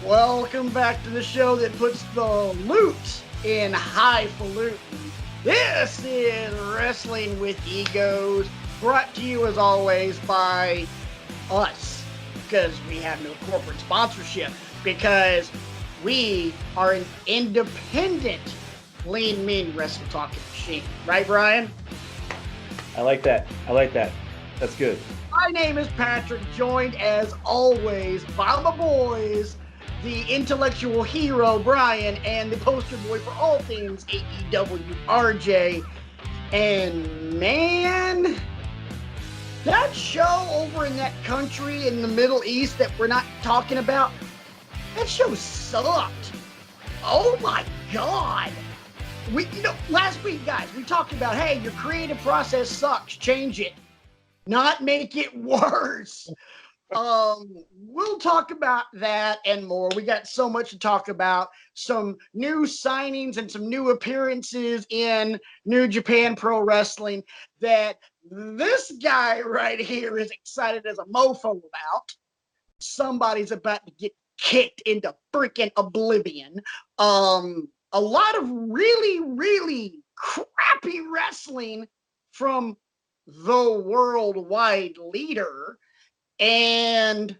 Welcome back to the show that puts the loot in highfalutin. This is Wrestling with Egos, brought to you as always by us, because we have no corporate sponsorship, because we are an independent lean, mean wrestle talking machine. Right, Brian? I like that. That's good. My name is Patrick, joined as always by my boys, the intellectual hero, Brian, and the poster boy for all things AEW, RJ. And man, that show over in that country in the Middle East that we're not talking about, that show sucked. Oh my God. Last week, guys, we talked about, hey, your creative process sucks, change it, not make it worse. We'll talk about that and more. We got so much to talk about. Some new signings and some new appearances in New Japan Pro Wrestling that this guy right here is excited as a mofo about. Somebody's about to get kicked into freaking oblivion. A lot of really, really crappy wrestling from the worldwide leader. And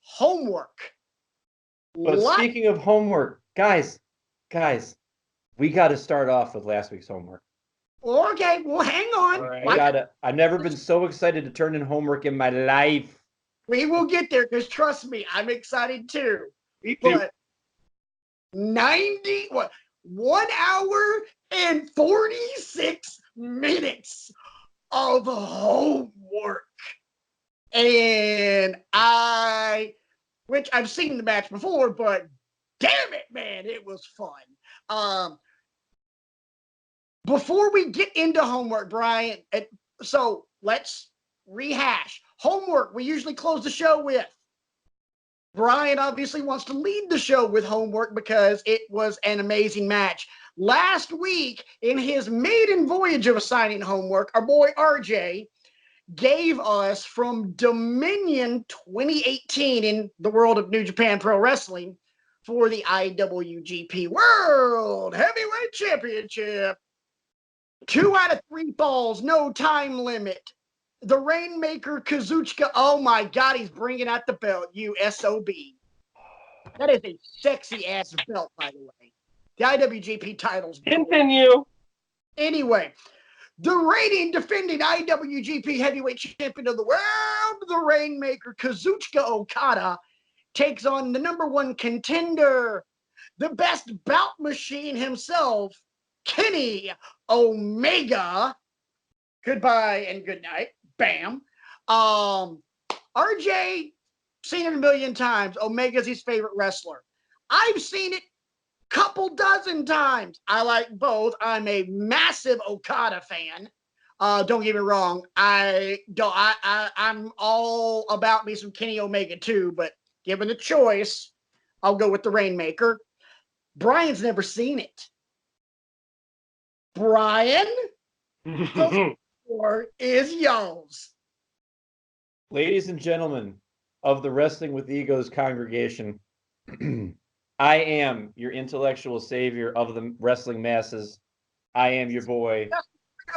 homework. But speaking of homework, guys, we got to start off with last week's homework. Okay, well, hang on. Right. I've never been so excited to turn in homework in my life. We will get there, because trust me, I'm excited too. But 1 hour and 46 minutes of homework. And which I've seen the match before, but damn it, man, it was fun. Before we get into homework, Brian, so let's rehash. Homework, we usually close the show with. Brian obviously wants to lead the show with homework because it was an amazing match. Last week, in his maiden voyage of assigning homework, our boy RJ gave us from Dominion 2018 in the world of New Japan Pro Wrestling for the IWGP World Heavyweight Championship. 2 out of 3 falls, no time limit. The Rainmaker Kazuchika, oh my God, he's bringing out the belt, you SOB. That is a sexy ass belt, by the way. The IWGP title's gold. Continue. Anyway, the reigning defending IWGP Heavyweight Champion of the world, the Rainmaker Kazuchika Okada, takes on the #1 contender, the best bout machine himself, Kenny Omega. Goodbye and good night. Bam. RJ, seen it a million times. Omega's his favorite wrestler. I've seen it couple dozen times. I like both. I'm a massive Okada fan. Don't get me wrong. I'm all about me some Kenny Omega too, but given a choice, I'll go with the Rainmaker. Brian's never seen it. Brian, the floor is yours. Ladies and gentlemen of the Wrestling with Egos congregation, I am your intellectual savior of the wrestling masses. I am your boy.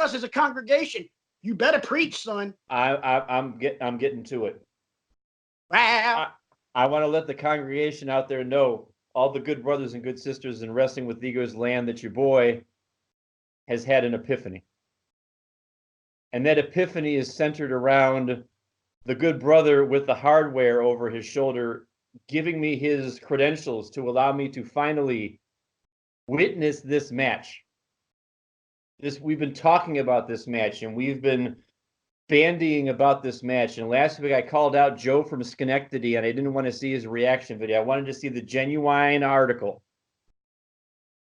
Us as a congregation, you better preach, son. I'm getting to it. Wow. I want to let the congregation out there know, all the good brothers and good sisters in Wrestling with Egos land, that your boy has had an epiphany. And that epiphany is centered around the good brother with the hardware over his shoulder giving me his credentials to allow me to finally witness this match. We've been talking about this match, and we've been bandying about this match. And last week I called out Joe from Schenectady, and I didn't want to see his reaction video. I wanted to see the genuine article.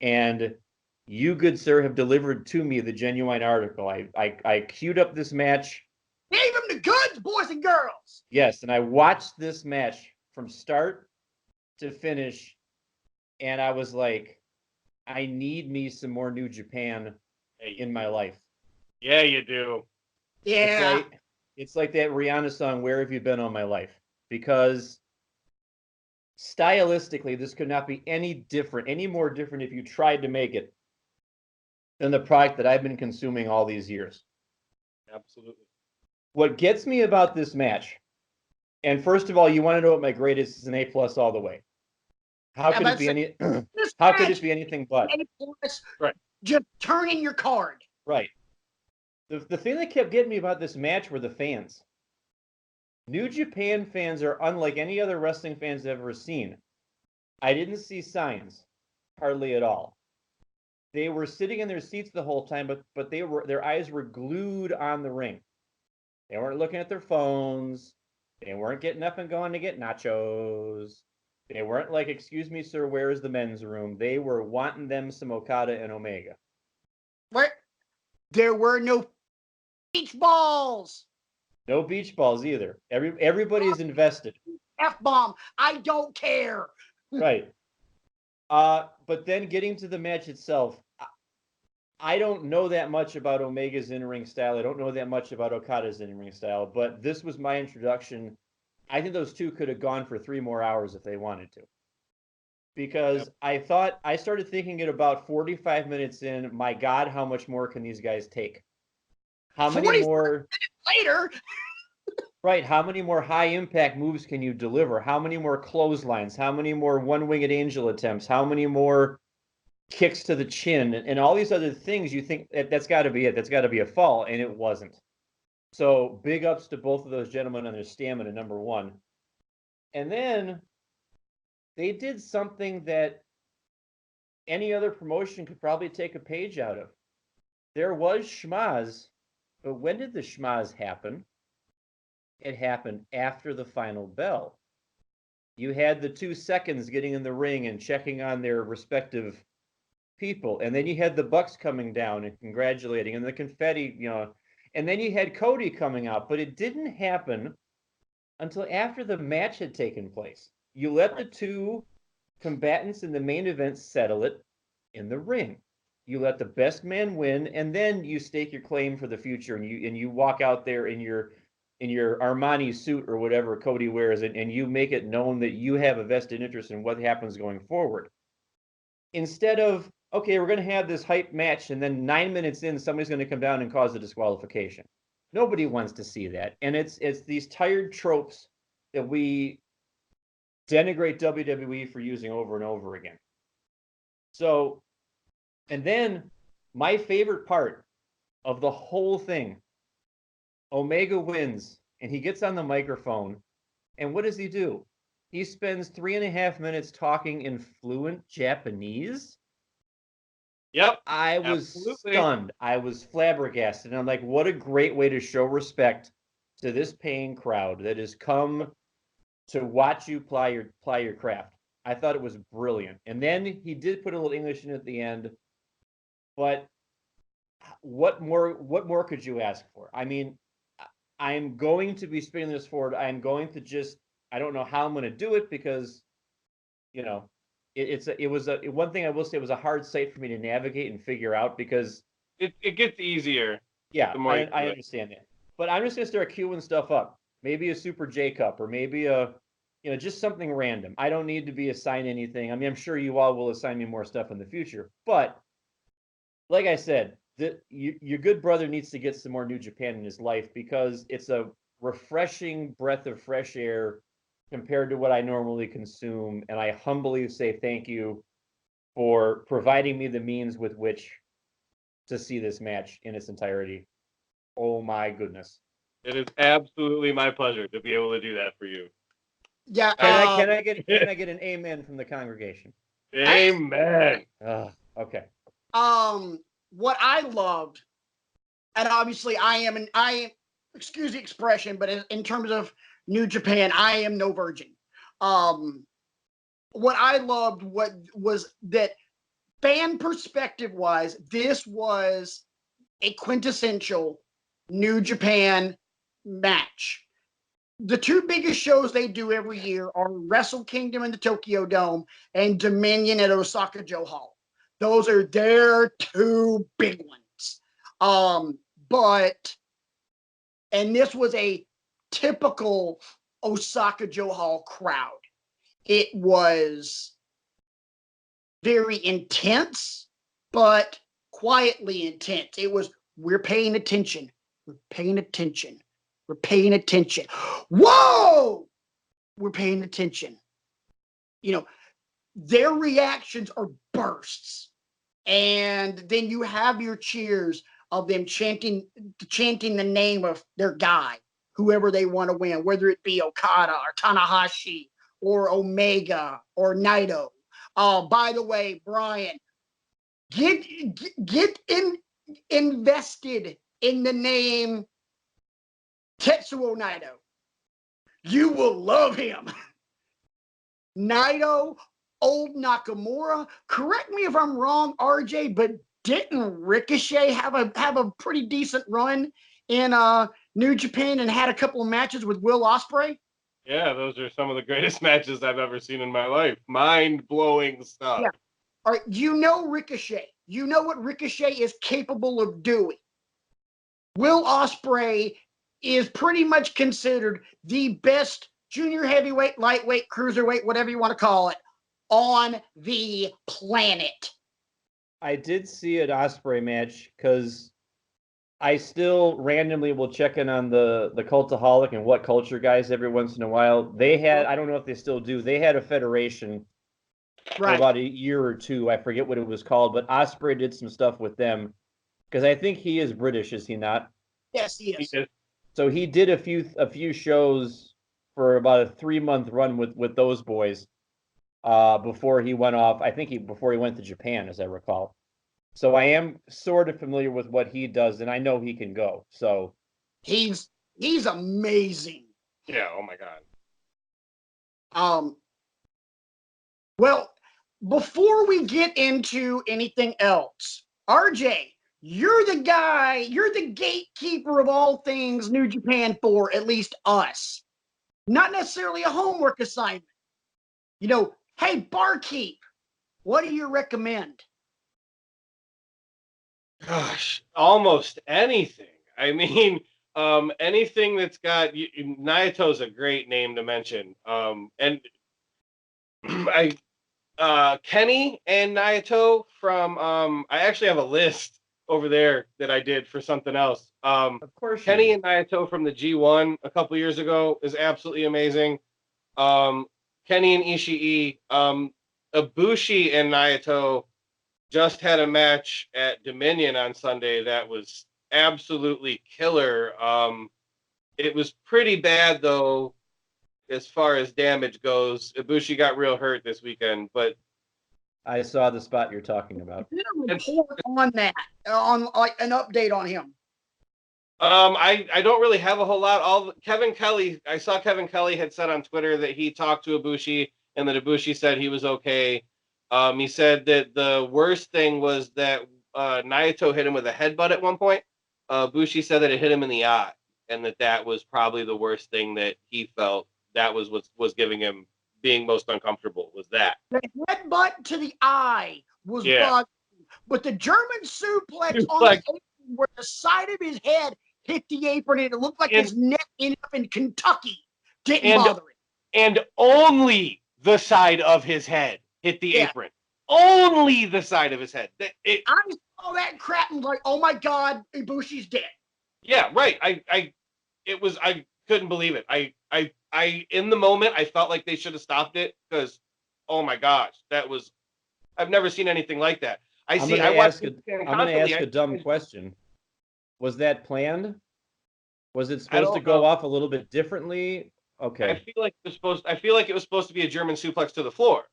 And you, good sir, have delivered to me the genuine article. I queued up this match. Gave him the goods, boys and girls. Yes, and I watched this match from start to finish, and I was like, I need me some more New Japan in my life. Yeah, you do. Yeah. It's like that Rihanna song, Where Have You Been All My Life? Because stylistically, this could not be any different, any more different if you tried to make it than the product that I've been consuming all these years. Absolutely. What gets me about this match, and first of all, you want to know what my grade is? It's an A+ all the way. How could it be any? How could it be anything but? Right. Just turn in your card. Right. The thing that kept getting me about this match were the fans. New Japan fans are unlike any other wrestling fans I've ever seen. I didn't see signs, hardly at all. They were sitting in their seats the whole time, but their eyes were glued on the ring. They weren't looking at their phones. They weren't getting up and going to get nachos. They weren't like, excuse me, sir, where is the men's room? They were wanting them some Okada and Omega. What? There were no beach balls. No beach balls either. Everybody's invested. F-bomb. I don't care. Right. But then getting to the match itself, I don't know that much about Omega's in-ring style. I don't know that much about Okada's in-ring style, but this was my introduction. I think those two could have gone for 3 more hours if they wanted to. Because I started thinking at about 45 minutes in, my God, how much more can these guys take? How many more later? Right, how many more high impact moves can you deliver? How many more clotheslines? How many more one-winged angel attempts? How many more kicks to the chin? And all these other things you think that's got to be it. That's got to be a fall, and it wasn't. So big ups to both of those gentlemen on their stamina, number one. And then they did something that any other promotion could probably take a page out of. There was schmaz, but when did the schmaz happen? It happened after the final bell. You had the 2 seconds getting in the ring and checking on their respective people. And then you had the Bucks coming down and congratulating and the confetti, and then you had Cody coming out, but it didn't happen until after the match had taken place. You let the 2 combatants in the main event settle it in the ring. You let the best man win, and then you stake your claim for the future, and you walk out there in your Armani suit or whatever Cody wears, and you make it known that you have a vested interest in what happens going forward. Instead of, okay, we're going to have this hype match, and then 9 minutes in, somebody's going to come down and cause a disqualification. Nobody wants to see that. And it's these tired tropes that we denigrate WWE for using over and over again. So, and then my favorite part of the whole thing, Omega wins, and he gets on the microphone, and what does he do? He spends 3.5 minutes talking in fluent Japanese. Yep. I was stunned. I was flabbergasted. And I'm like, what a great way to show respect to this paying crowd that has come to watch you ply your craft. I thought it was brilliant. And then he did put a little English in at the end, but what more could you ask for? I mean, I'm going to be spinning this forward. I'm going to just, I don't know how I'm going to do it because, it was one thing I will say, it was a hard site for me to navigate and figure out because it gets easier. Yeah, I understand that. But I'm just going to start queuing stuff up. Maybe a Super J Cup or maybe just something random. I don't need to be assigned anything. I mean, I'm sure you all will assign me more stuff in the future. But like I said, your good brother needs to get some more New Japan in his life because it's a refreshing breath of fresh air compared to what I normally consume. And I humbly say thank you for providing me the means with which to see this match in its entirety. Oh my goodness. It is absolutely my pleasure to be able to do that for you. Yeah. Can I get an amen from the congregation? Amen. Okay. What I loved, and obviously I am, excuse the expression, but in terms of New Japan, I am no virgin. What I loved was that fan perspective wise, this was a quintessential New Japan match. The 2 biggest shows they do every year are Wrestle Kingdom in the Tokyo Dome and Dominion at Osaka-jo Hall. Those are their 2 big ones. And this was a typical Osaka-jo Hall crowd. it was very intense, but quietly intense. It was, we're paying attention. We're paying attention. We're paying attention. Whoa! We're paying attention. You know, their reactions are bursts. And then you have your cheers of them chanting the name of their guy, whoever they want to win, whether it be Okada or Tanahashi or Omega or Naito. By the way, Brian, get invested in the name Tetsuo Naito. You will love him. Naito, old Nakamura. Correct me if I'm wrong, RJ, but didn't Ricochet have a pretty decent run in New Japan and had a couple of matches with Will Ospreay? Yeah, those are some of the greatest matches I've ever seen in my life. Mind-blowing stuff. Yeah. All right, you know Ricochet. You know what Ricochet is capable of doing. Will Ospreay is pretty much considered the best junior heavyweight, lightweight, cruiserweight, whatever you want to call it, on the planet. I did see an Ospreay match because I still randomly will check in on the Cultaholic and What Culture guys every once in a while. They had, I don't know if they still do, they had a federation for about a year or two. I forget what it was called, but Ospreay did some stuff with them because I think he is British, is he not? Yes, he is. So he did a few shows for about a 3-month run with those boys before he went off. I think before he went to Japan, as I recall. So I am sort of familiar with what he does, and I know he can go. So he's amazing. Yeah. Oh my God. Well, before we get into anything else, RJ, you're the guy, you're the gatekeeper of all things New Japan for at least us. Not necessarily a homework assignment. You know, hey, barkeep, what do you recommend? Gosh, almost anything. I mean, anything that's got Naito's a great name to mention. And Kenny and Naito from I actually have a list over there that I did for something else. of course, Kenny and Naito from the G1 a couple years ago is absolutely amazing. Kenny and Ishii, Ibushi and Naito just had a match at Dominion on Sunday that was absolutely killer. It was pretty bad though, as far as damage goes. Ibushi got real hurt this weekend, but I saw the spot you're talking about. Did a report on that, on like an update on him. I don't really have a whole lot. Kevin Kelly, I saw Kevin Kelly had said on Twitter that he talked to Ibushi and that Ibushi said he was okay. He said that the worst thing was that Naito hit him with a headbutt at one point. Ibushi said that it hit him in the eye, and that was probably the worst thing that he felt. That was what was giving him being most uncomfortable, was that. The headbutt to the eye was bugging, but the German suplex on the apron where the side of his head hit the apron and it looked like his neck ended up in Kentucky didn't bother him. And only the side of his head hit the apron. Only the side of his head. I saw that crap and was like, oh my God, Ibushi's dead. Yeah, right. I couldn't believe it. I in the moment I felt like they should have stopped it because, oh my gosh, I've never seen anything like that. I'm going to ask a dumb question. Was that planned? Was it supposed to go off a little bit differently? Okay. I feel like it was supposed to be a German suplex to the floor.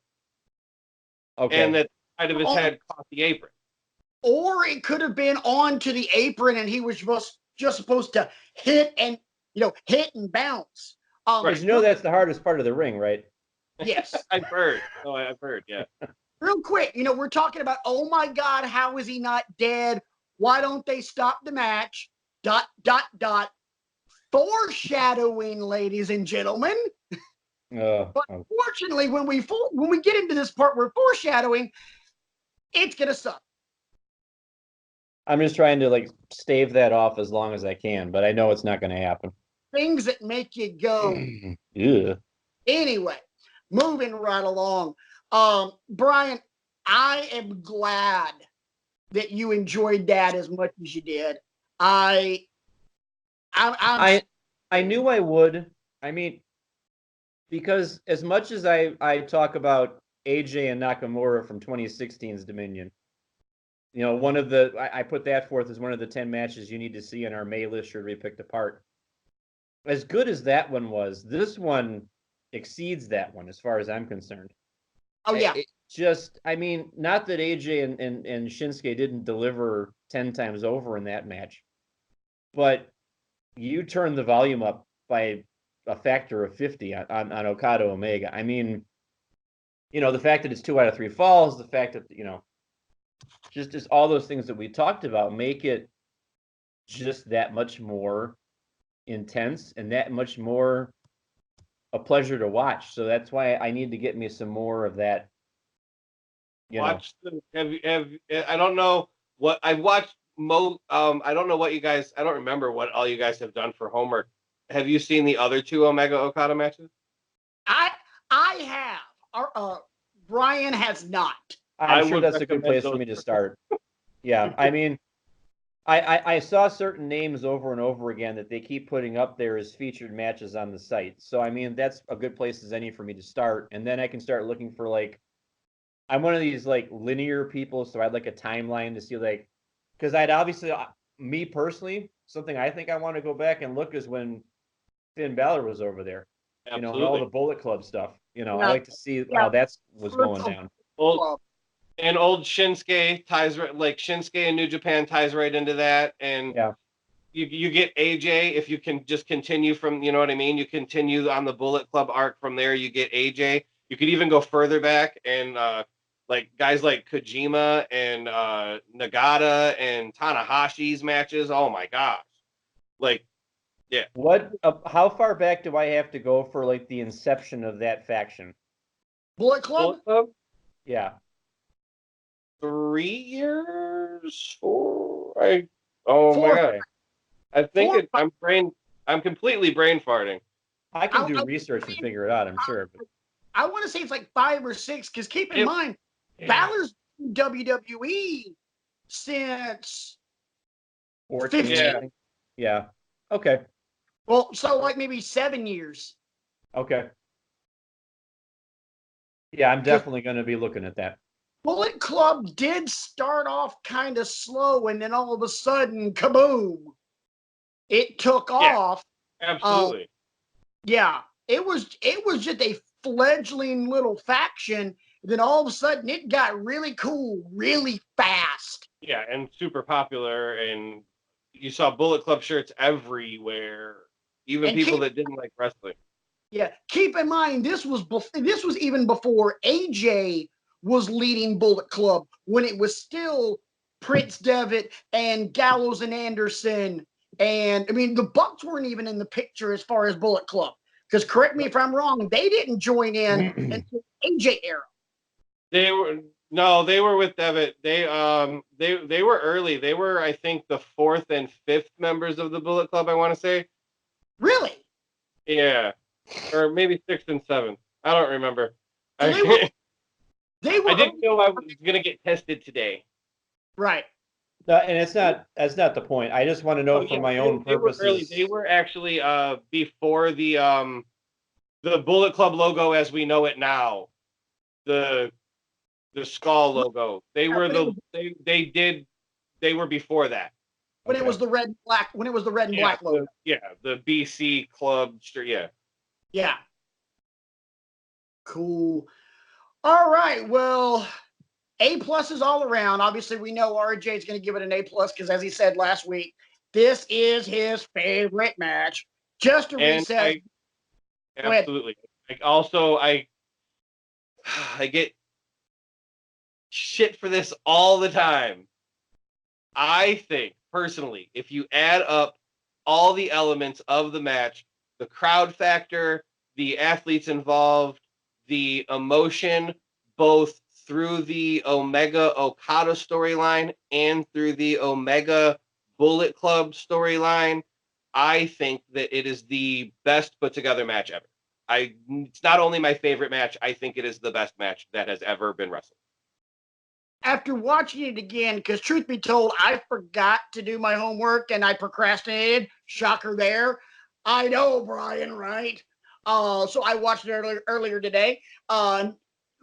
Okay. And that side of his head caught the apron. Or it could have been onto the apron and he was just supposed to hit and bounce. Because that's the hardest part of the ring, right? Yes. I've heard. Oh, I've heard, yeah. Real quick, we're talking about, oh my God, how is he not dead? Why don't they stop the match? ... Foreshadowing, ladies and gentlemen. But fortunately, when we get into this part where foreshadowing, it's gonna suck. I'm just trying to stave that off as long as I can, but I know it's not going to happen. Things that make you go. Yeah. Anyway, moving right along. Brian, I am glad that you enjoyed that as much as you did. I'm I knew I would. I mean, because as much as I talk about AJ and Nakamura from 2016's Dominion, you know, one of the I put that forth as one of the 10 matches you need to see in our May list should be picked apart. As good as that one was, this one exceeds that one as far as I'm concerned. oh yeah. Just, I mean, not that AJ and Shinsuke didn't deliver 10 times over in that match, but you turn the volume up by a factor of 50 on Okada Omega. I mean, you know, the fact that it's 2 out of 3 falls, the fact that, you know, just all those things that we talked about make it just that much more intense and that much more a pleasure to watch. So that's why I need to get me some more of that. Watch the have I don't know what I've watched I don't know what you guys I don't remember what all you guys have done for homework. Have you seen the other 2 Omega Okada matches? I have. Brian has not. I'm I sure would that's a good recommend place for me to those. start. Yeah, I mean, I saw certain names over and over again that they keep putting up there as featured matches on the site. So I mean, that's a good place as any for me to start, and then I can start looking for like, I'm one of these like linear people, so I'd like a timeline to see like, because I'd obviously me personally, something I think I want to go back and look is when Finn Balor was over there, you know, and all the Absolutely. Bullet Club stuff. You know, I Yeah, like to see yeah. how that was going down. Old and old Shinsuke ties like Shinsuke and New Japan ties right into that, and Yeah. you get AJ if you can just continue from, you know what I mean? You continue on the Bullet Club arc from there, you get AJ. You could even go further back and like guys like Kojima and Nagata and Tanahashi's matches. Oh my gosh. Like, yeah. What? How far back do I have to go for like the inception of that faction? Bullet Club? Bullet Club, Yeah. 3 years? 4? Oh my 4. god. I think 4. I'm completely brain farting. I can do I- research and figure it out, I'm sure. But I want to say it's like 5 or 6, because keep in It- mind, Balor's in WWE since 14, 15. Yeah. I think. Yeah. Okay. Well, so like maybe 7 years. Okay. Yeah, I'm 'Cause definitely going to be looking at that. Bullet Club did start off kind of slow, and then all of a sudden, kaboom! It took Yeah. off. Absolutely. Yeah, it was just a fledgling little faction. Then all of a sudden, it got really cool, really fast. Yeah, and super popular, and you saw Bullet Club shirts everywhere, even And people that didn't like wrestling. keep in mind, this was even before AJ was leading Bullet Club, when it was still Prince Devitt and Gallows and Anderson. And I mean, the Bucks weren't even in the picture as far as Bullet Club. Because correct me if I'm wrong, they didn't join in until AJ era. They were with Devitt. They were early. They were, I think, the 4th and 5th members of the Bullet Club, I want to say. Really? Yeah. Or maybe 6th and 7th. I don't remember. So they were I didn't know I was gonna get tested today. right. And that's not the point. I just want to know for my own purposes. They were early. They were actually before the Bullet Club logo as we know it now. The skull logo. They were they were before that. When it was the red and black, black logo. The BC Club. Yeah. Yeah. Cool. All right. Well, A+ is all around. Obviously, we know RJ is going to give it an A+ because, as he said last week, this is his favorite match. Just to reset. Absolutely. I get shit for this all the time. I think personally, if you add up all the elements of the match, the crowd factor, the athletes involved, the emotion, both through the Omega Okada storyline and through the Omega Bullet Club storyline, I think that it is the best put together match ever. It's not only my favorite match, I think it is the best match that has ever been wrestled. After watching it again, because truth be told, I forgot to do my homework and I procrastinated. Shocker there. I know, Brian, right? So I watched it earlier today.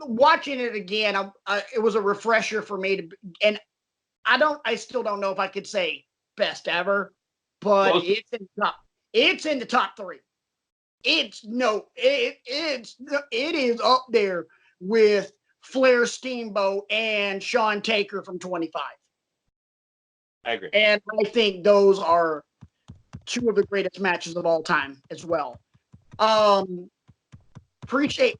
Watching it again, it was a refresher for me to, and I still don't know if I could say best ever, but it's in the top three. It is up there with Flair, Steamboat, and Shawn Taker from 25. I agree. And I think those are two of the greatest matches of all time as well. Appreciate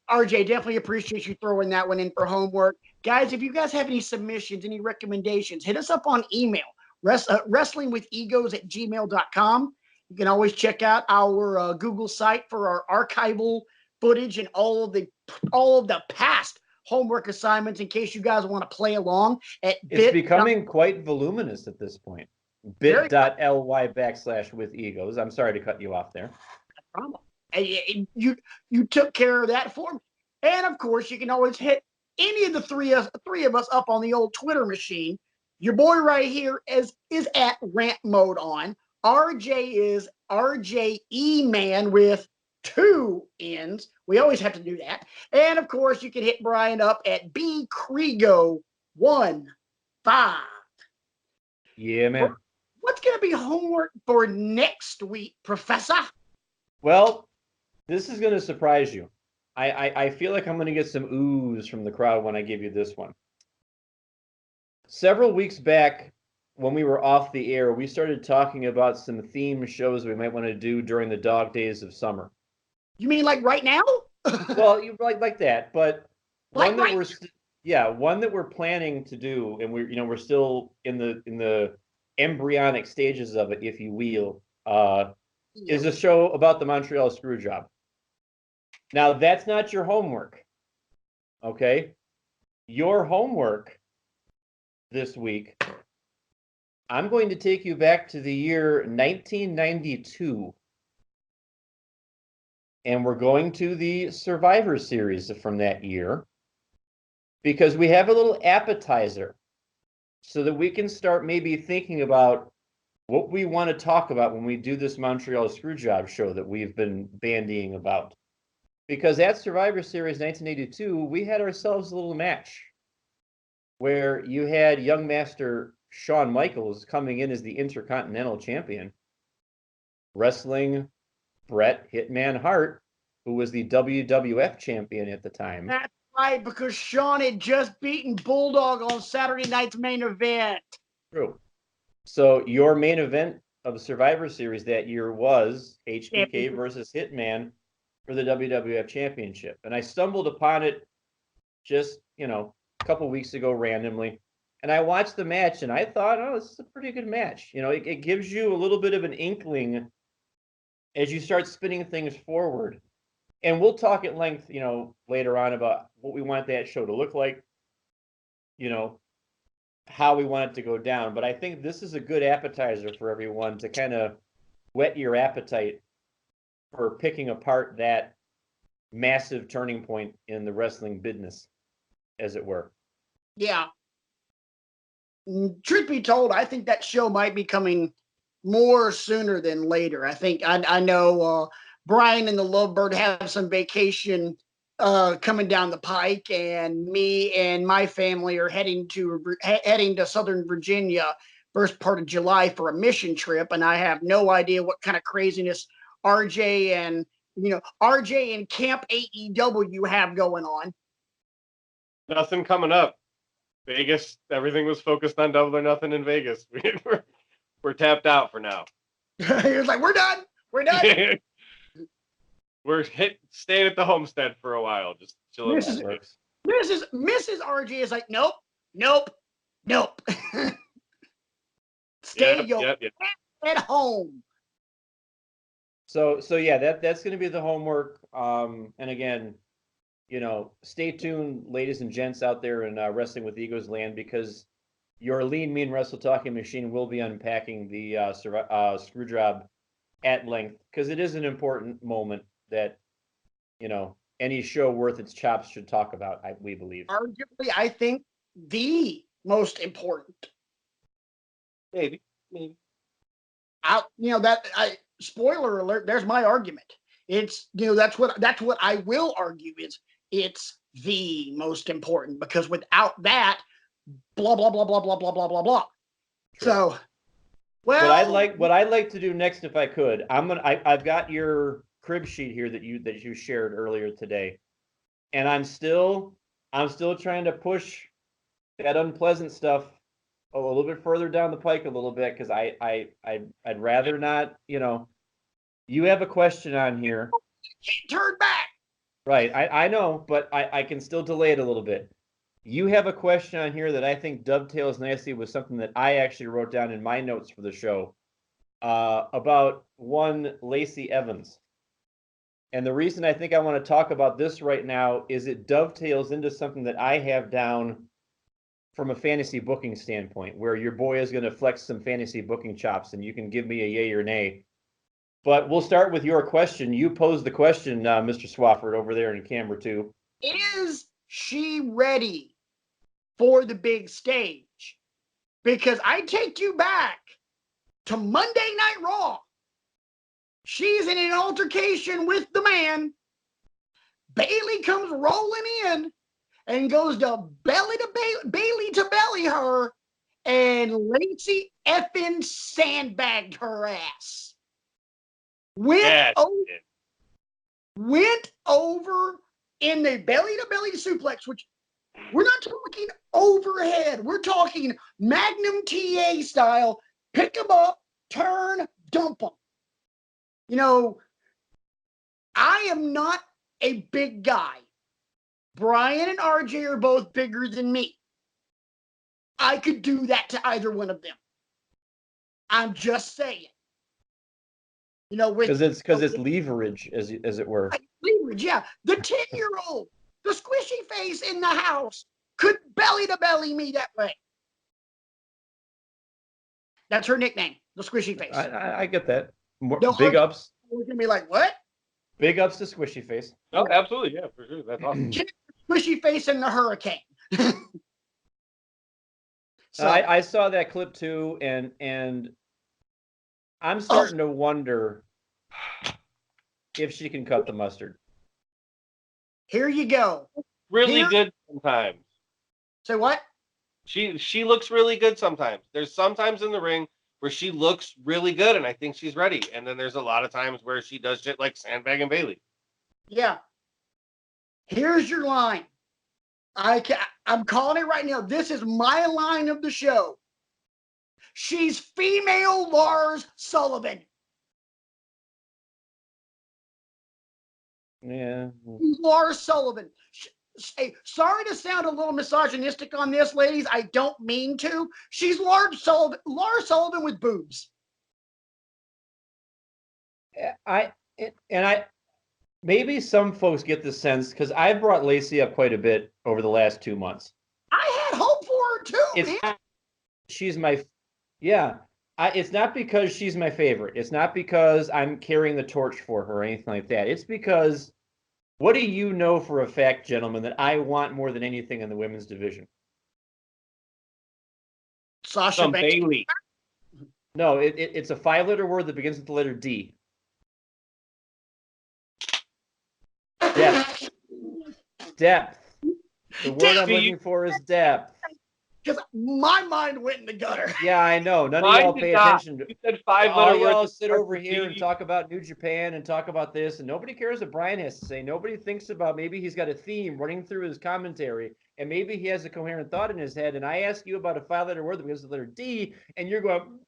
RJ, definitely appreciate you throwing that one in for homework. Guys, if you guys have any submissions, any recommendations, hit us up on email, wrestlingwithegos@gmail.com. You can always check out our Google site for our archival footage and all of the past homework assignments in case you guys want to play along. It's becoming quite voluminous at this point. bit.ly/withegos. I'm sorry to cut you off there. You took care of that for me. And of course, you can always hit any of the three of us up on the old Twitter machine. Your boy right here is at rant mode on. RJ is RJE Man with 2 N's. We always have to do that. And of course, you can hit Brian up at bcrigo15. Yeah, man. What's going to be homework for next week, Professor? Well, this is going to surprise you. I feel like I'm going to get some oohs from the crowd when I give you this one. Several weeks back, when we were off the air, we started talking about some theme shows we might want to do during the dog days of summer. You mean like right now? Well, you like that, but like one that we're planning to do, and we're still in the embryonic stages of it, if you will, is a show about the Montreal Screwjob. Now, that's not your homework, okay? Your homework this week, I'm going to take you back to the year 1992, and we're going to the Survivor Series from that year, because we have a little appetizer so that we can start maybe thinking about what we want to talk about when we do this Montreal Screwjob show that we've been bandying about. Because at Survivor Series 1982, we had ourselves a little match where you had young master Shawn Michaels coming in as the Intercontinental Champion, wrestling Bret Hitman Hart, who was the WWF Champion at the time. That's right, because Shawn had just beaten Bulldog on Saturday night's main event. True. So your main event of the Survivor Series that year was HBK versus Hitman for the WWF Championship. And I stumbled upon it just, a couple weeks ago randomly. And I watched the match and I thought, oh, this is a pretty good match. It gives you a little bit of an inkling as you start spinning things forward. And we'll talk at length, later on about what we want that show to look like, how we want it to go down. But I think this is a good appetizer for everyone to kind of whet your appetite for picking apart that massive turning point in the wrestling business, as it were. Yeah. Truth be told, I think that show might be coming more sooner than later. I think I know Brian and the Lovebird have some vacation coming down the pike, and me and my family are heading to Southern Virginia first part of July for a mission trip, and I have no idea what kind of craziness RJ and Camp AEW have going on. Nothing coming up. Vegas, everything was focused on Double or Nothing in Vegas. We're tapped out for now. He was like, we're done. We're staying at the homestead for a while, just chilling. Mrs. RJ is like, nope. Stay at home. So yeah, that's going to be the homework. And again, stay tuned, ladies and gents out there in Wrestling with Egos land, because your lean, mean wrestle talking machine will be unpacking the Screwjob at length, because it is an important moment that any show worth its chops should talk about. We believe. Arguably, I think the most important. Maybe. Spoiler alert. There's my argument. It's that's what I will argue is it's the most important, because without that, blah blah blah blah blah blah blah blah blah. Sure. So, well, what I'd like to do next, if I could, I've got your crib sheet here that you shared earlier today, and I'm still trying to push that unpleasant stuff a little bit further down the pike a little bit, because I'd rather not. You have a question on here. Can't turn back. Right, I know, but I can still delay it a little bit. You have a question on here that I think dovetails nicely with something that I actually wrote down in my notes for the show about one Lacey Evans. And the reason I think I want to talk about this right now is it dovetails into something that I have down from a fantasy booking standpoint, where your boy is going to flex some fantasy booking chops, and you can give me a yay or nay. But we'll start with your question. You posed the question, Mr. Swafford, over there in camera 2. Is she ready for the big stage? Because I take you back to Monday Night Raw. She's in an altercation with the man. Bailey comes rolling in and goes to Bailey to belly her, and Lacey effing sandbagged her ass. Went over in the belly to belly suplex, which we're not talking overhead. We're talking Magnum TA style. Pick them up, turn, dump them. I am not a big guy. Brian and RJ are both bigger than me. I could do that to either one of them. I'm just saying. Because it's leverage, as it were. Leverage, yeah. The 10-year-old, the squishy face in the house, could belly to belly me that way. That's her nickname, the squishy face. I get that. Big ups. We're gonna be like, what? Big ups to Squishy Face. Oh, absolutely, yeah, for sure. That's awesome. Squishy Face in the hurricane. So I saw that clip too, and I'm starting to wonder if she can cut the mustard. Here you go. Really good sometimes. Say what? She looks really good sometimes. There's sometimes in the ring where she looks really good, and I think she's ready. And then there's a lot of times where she does shit like sandbagging Bailey. Yeah. Here's your line. I'm calling it right now. This is my line of the show. She's female Lars Sullivan. Yeah. Lars Sullivan. Hey, sorry to sound a little misogynistic on this, ladies. I don't mean to. She's Lars Sullivan with boobs. Maybe some folks get the sense, because I've brought Lacey up quite a bit over the last 2 months. I had hope for her too, man. She's my, yeah. It's not because she's my favorite. It's not because I'm carrying the torch for her or anything like that. It's because, what do you know for a fact, gentlemen, that I want more than anything in the women's division? Sasha Bailey. No, it's a 5-letter word that begins with the letter D. Depth. Depth. The word I'm looking for is depth. Because my mind went in the gutter. Yeah, I know. None of y'all pay attention to. You said 5-letter all words. y'all sit over here and talk about New Japan and talk about this, and nobody cares what Brian has to say. Nobody thinks about, maybe he's got a theme running through his commentary, and maybe he has a coherent thought in his head. And I ask you about a 5-letter word that begins with the letter D, and you're going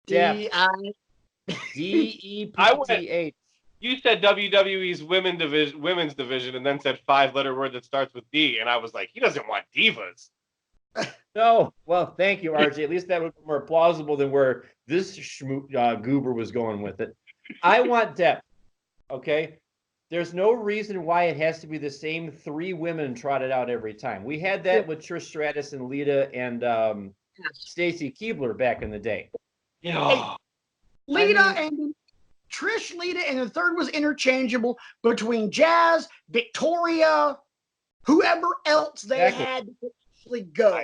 depth. D-E-P-T-H. You said WWE's women's division, and then said 5-letter word that starts with D, and I was like, he doesn't want divas. No, well, thank you, RJ. At least that was more plausible than where this goober was going with it. I want depth, okay? There's no reason why it has to be the same 3 women trotted out every time. We had that with Trish Stratus and Lita and Stacy Keibler back in the day. Yeah. Hey, Lita and Trish, Lita, and the third was interchangeable between Jazz, Victoria, whoever else they had to actually go.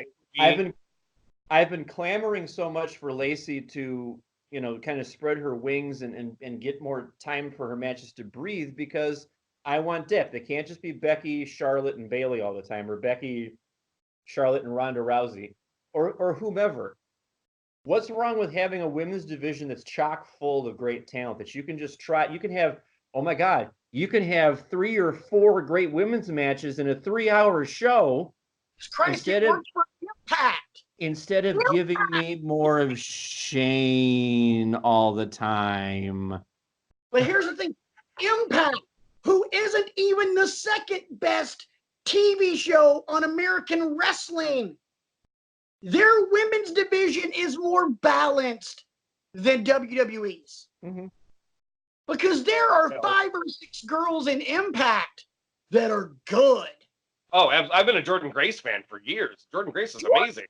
I've been clamoring so much for Lacey to, kind of spread her wings and get more time for her matches to breathe, because I want depth. It can't just be Becky, Charlotte, and Bayley all the time, or Becky, Charlotte, and Ronda Rousey, or whomever. What's wrong with having a women's division that's chock full of great talent that you can just try? You can have, oh my God, you can have 3 or 4 great women's matches in a 3-hour show. Christ, it works for Impact. Instead of giving me more of Shane all the time. But here's the thing, Impact, who isn't even the second best TV show on American wrestling, their women's division is more balanced than WWE's. Mm-hmm. Because there are 5 or 6 girls in Impact that are good. Oh, I've been a Jordan Grace fan for years. Jordan Grace is amazing.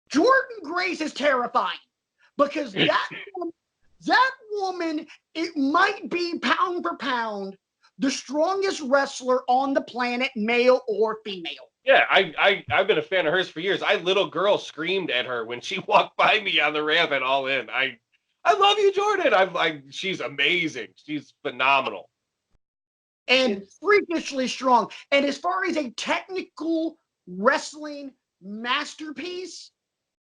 Jordan Grace is terrifying because that woman, it might be pound for pound the strongest wrestler on the planet, male or female. Yeah, I've been a fan of hers for years. Little girl screamed at her when she walked by me on the ramp at All In. I love you, Jordan. She's amazing. She's phenomenal. And freakishly strong. And as far as a technical wrestling masterpiece,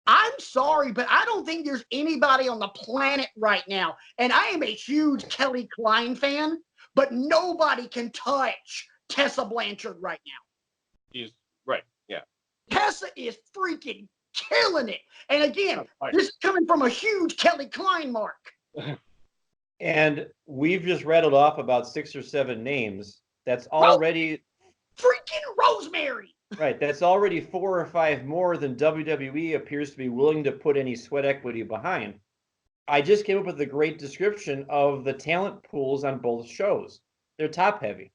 I'm sorry, but I don't think there's anybody on the planet right now. And I am a huge Kelly Klein fan, but nobody can touch Tessa Blanchard right now. She's right, yeah. Tessa is freaking killing it. And again, this is coming from a huge Kelly Klein mark. And we've just rattled off about 6 or 7 names. That's already freaking Rosemary. Right. That's already 4 or 5 more than WWE appears to be willing to put any sweat equity behind. I just came up with a great description of the talent pools on both shows. They're top heavy.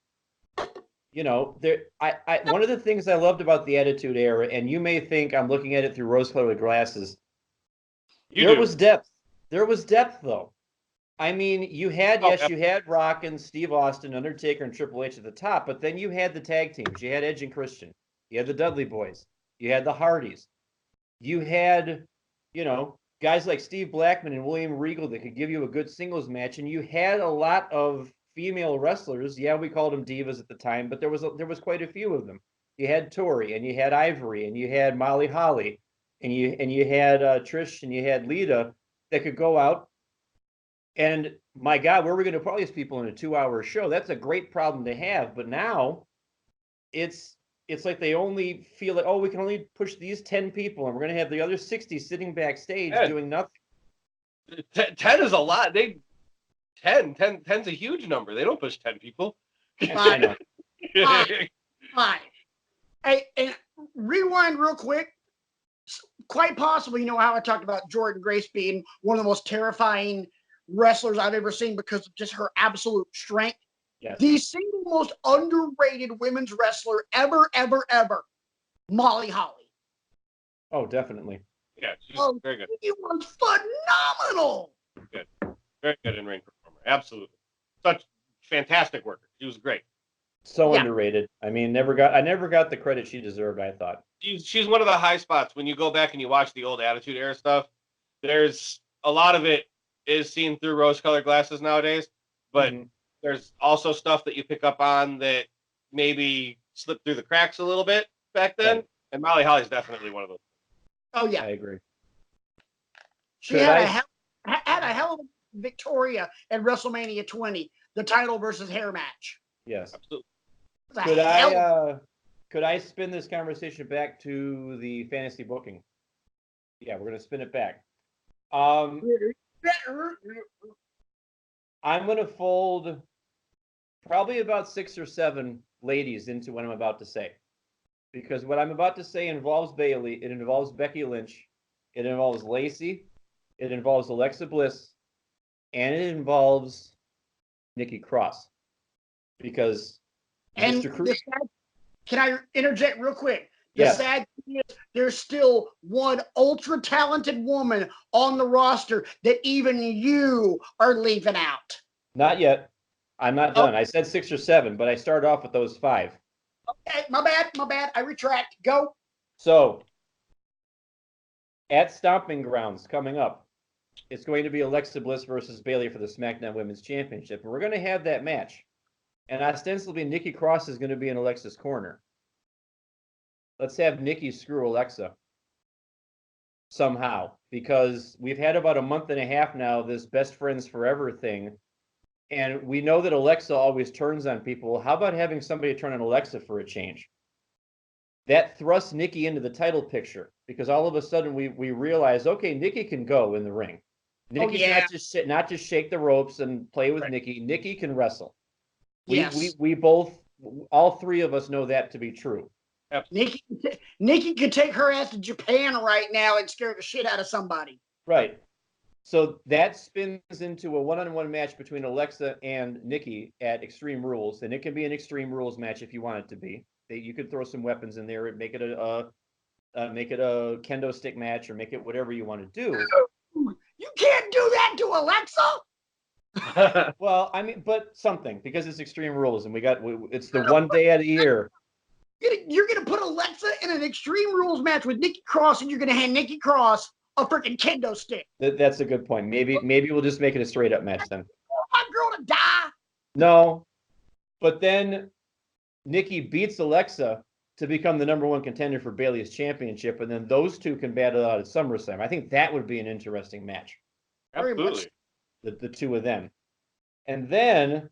One of the things I loved about the Attitude Era, and you may think I'm looking at it through rose-colored glasses, there was depth. There was depth, though. I mean, you had Rock and Steve Austin, Undertaker, and Triple H at the top, but then you had the tag teams. You had Edge and Christian. You had the Dudley Boys. You had the Hardys. You had, guys like Steve Blackman and William Regal that could give you a good singles match, and you had a lot of female wrestlers. Yeah, we called them divas at the time, but there was quite a few of them. You had Tori, and you had Ivory, and you had Molly Holly, and you had Trish, and you had Lita that could go out. And my God, where are we going to put all these people in a 2-hour show? That's a great problem to have. But now it's like they only feel that, we can only push these 10 people, and we're going to have the other 60 sitting backstage doing nothing. 10 is a lot. 10's a huge number. They don't push 10 people. I know. Fine. Hey, and rewind real quick. Quite possibly, how I talked about Jordan Grace being one of the most terrifying wrestlers I've ever seen because of just her absolute strength. Yes. The single most underrated women's wrestler ever, Molly Holly. Oh, definitely. Yeah, she's very good. She was phenomenal. Good. Very good in-ring performer. Absolutely. Such fantastic worker. She was great. So underrated. I mean, I never got the credit she deserved, I thought. She's one of the high spots. When you go back and you watch the old Attitude Era stuff, there's a lot of it is seen through rose-colored glasses nowadays, but there's also stuff that you pick up on that maybe slipped through the cracks a little bit back then, and Molly Holly's definitely one of those. Oh, yeah. I agree. She had a hell of a Victoria at WrestleMania 20, the title versus hair match. Yes. Absolutely. Could I spin this conversation back to the fantasy booking? Yeah, we're going to spin it back. I'm going to fold probably about 6 or 7 ladies into what I'm about to say. Because what I'm about to say involves Bayley, it involves Becky Lynch, it involves Lacey, it involves Alexa Bliss, and it involves Nikki Cross. Because Mr. Cruz. Can I interject real quick? The Yes. sad thing is there's still one ultra talented woman on the roster that even you are leaving out. Not yet. I'm not done. I said 6 or 7, but I started off with those 5. Okay, my bad. I retract. Go. So, at Stomping Grounds coming up, it's going to be Alexa Bliss versus Bayley for the SmackDown Women's Championship. And we're going to have that match. And ostensibly, Nikki Cross is going to be in Alexa's corner. Let's have Nikki screw Alexa somehow, because we've had about a month and a half now this best friends forever thing. And we know that Alexa always turns on people. How about having somebody turn on Alexa for a change? That thrusts Nikki into the title picture, because all of a sudden we realize, okay, Nikki can go in the ring. Nikki's not just shake the ropes and play with Nikki. Nikki can wrestle. We both, all 3 of us know that to be true. Nikki could take her ass to Japan right now and scare the shit out of somebody. Right. So that spins into a one-on-one match between Alexa and Nikki at Extreme Rules, and it can be an Extreme Rules match if you want it to be. You could throw some weapons in there and make it a kendo stick match, or make it whatever you want to do. You can't do that to Alexa. Well, I mean, but something, because it's Extreme Rules, and it's the one day out of the year. You're gonna put Alexa in an Extreme Rules match with Nikki Cross, and you're gonna hand Nikki Cross a freaking kendo stick. That's a good point. Maybe we'll just make it a straight up match then. My girl to die. No, but then Nikki beats Alexa to become the #1 contender for Bayley's championship, and then those 2 can battle out at SummerSlam. I think that would be an interesting match. Absolutely. The 2 of them. And then,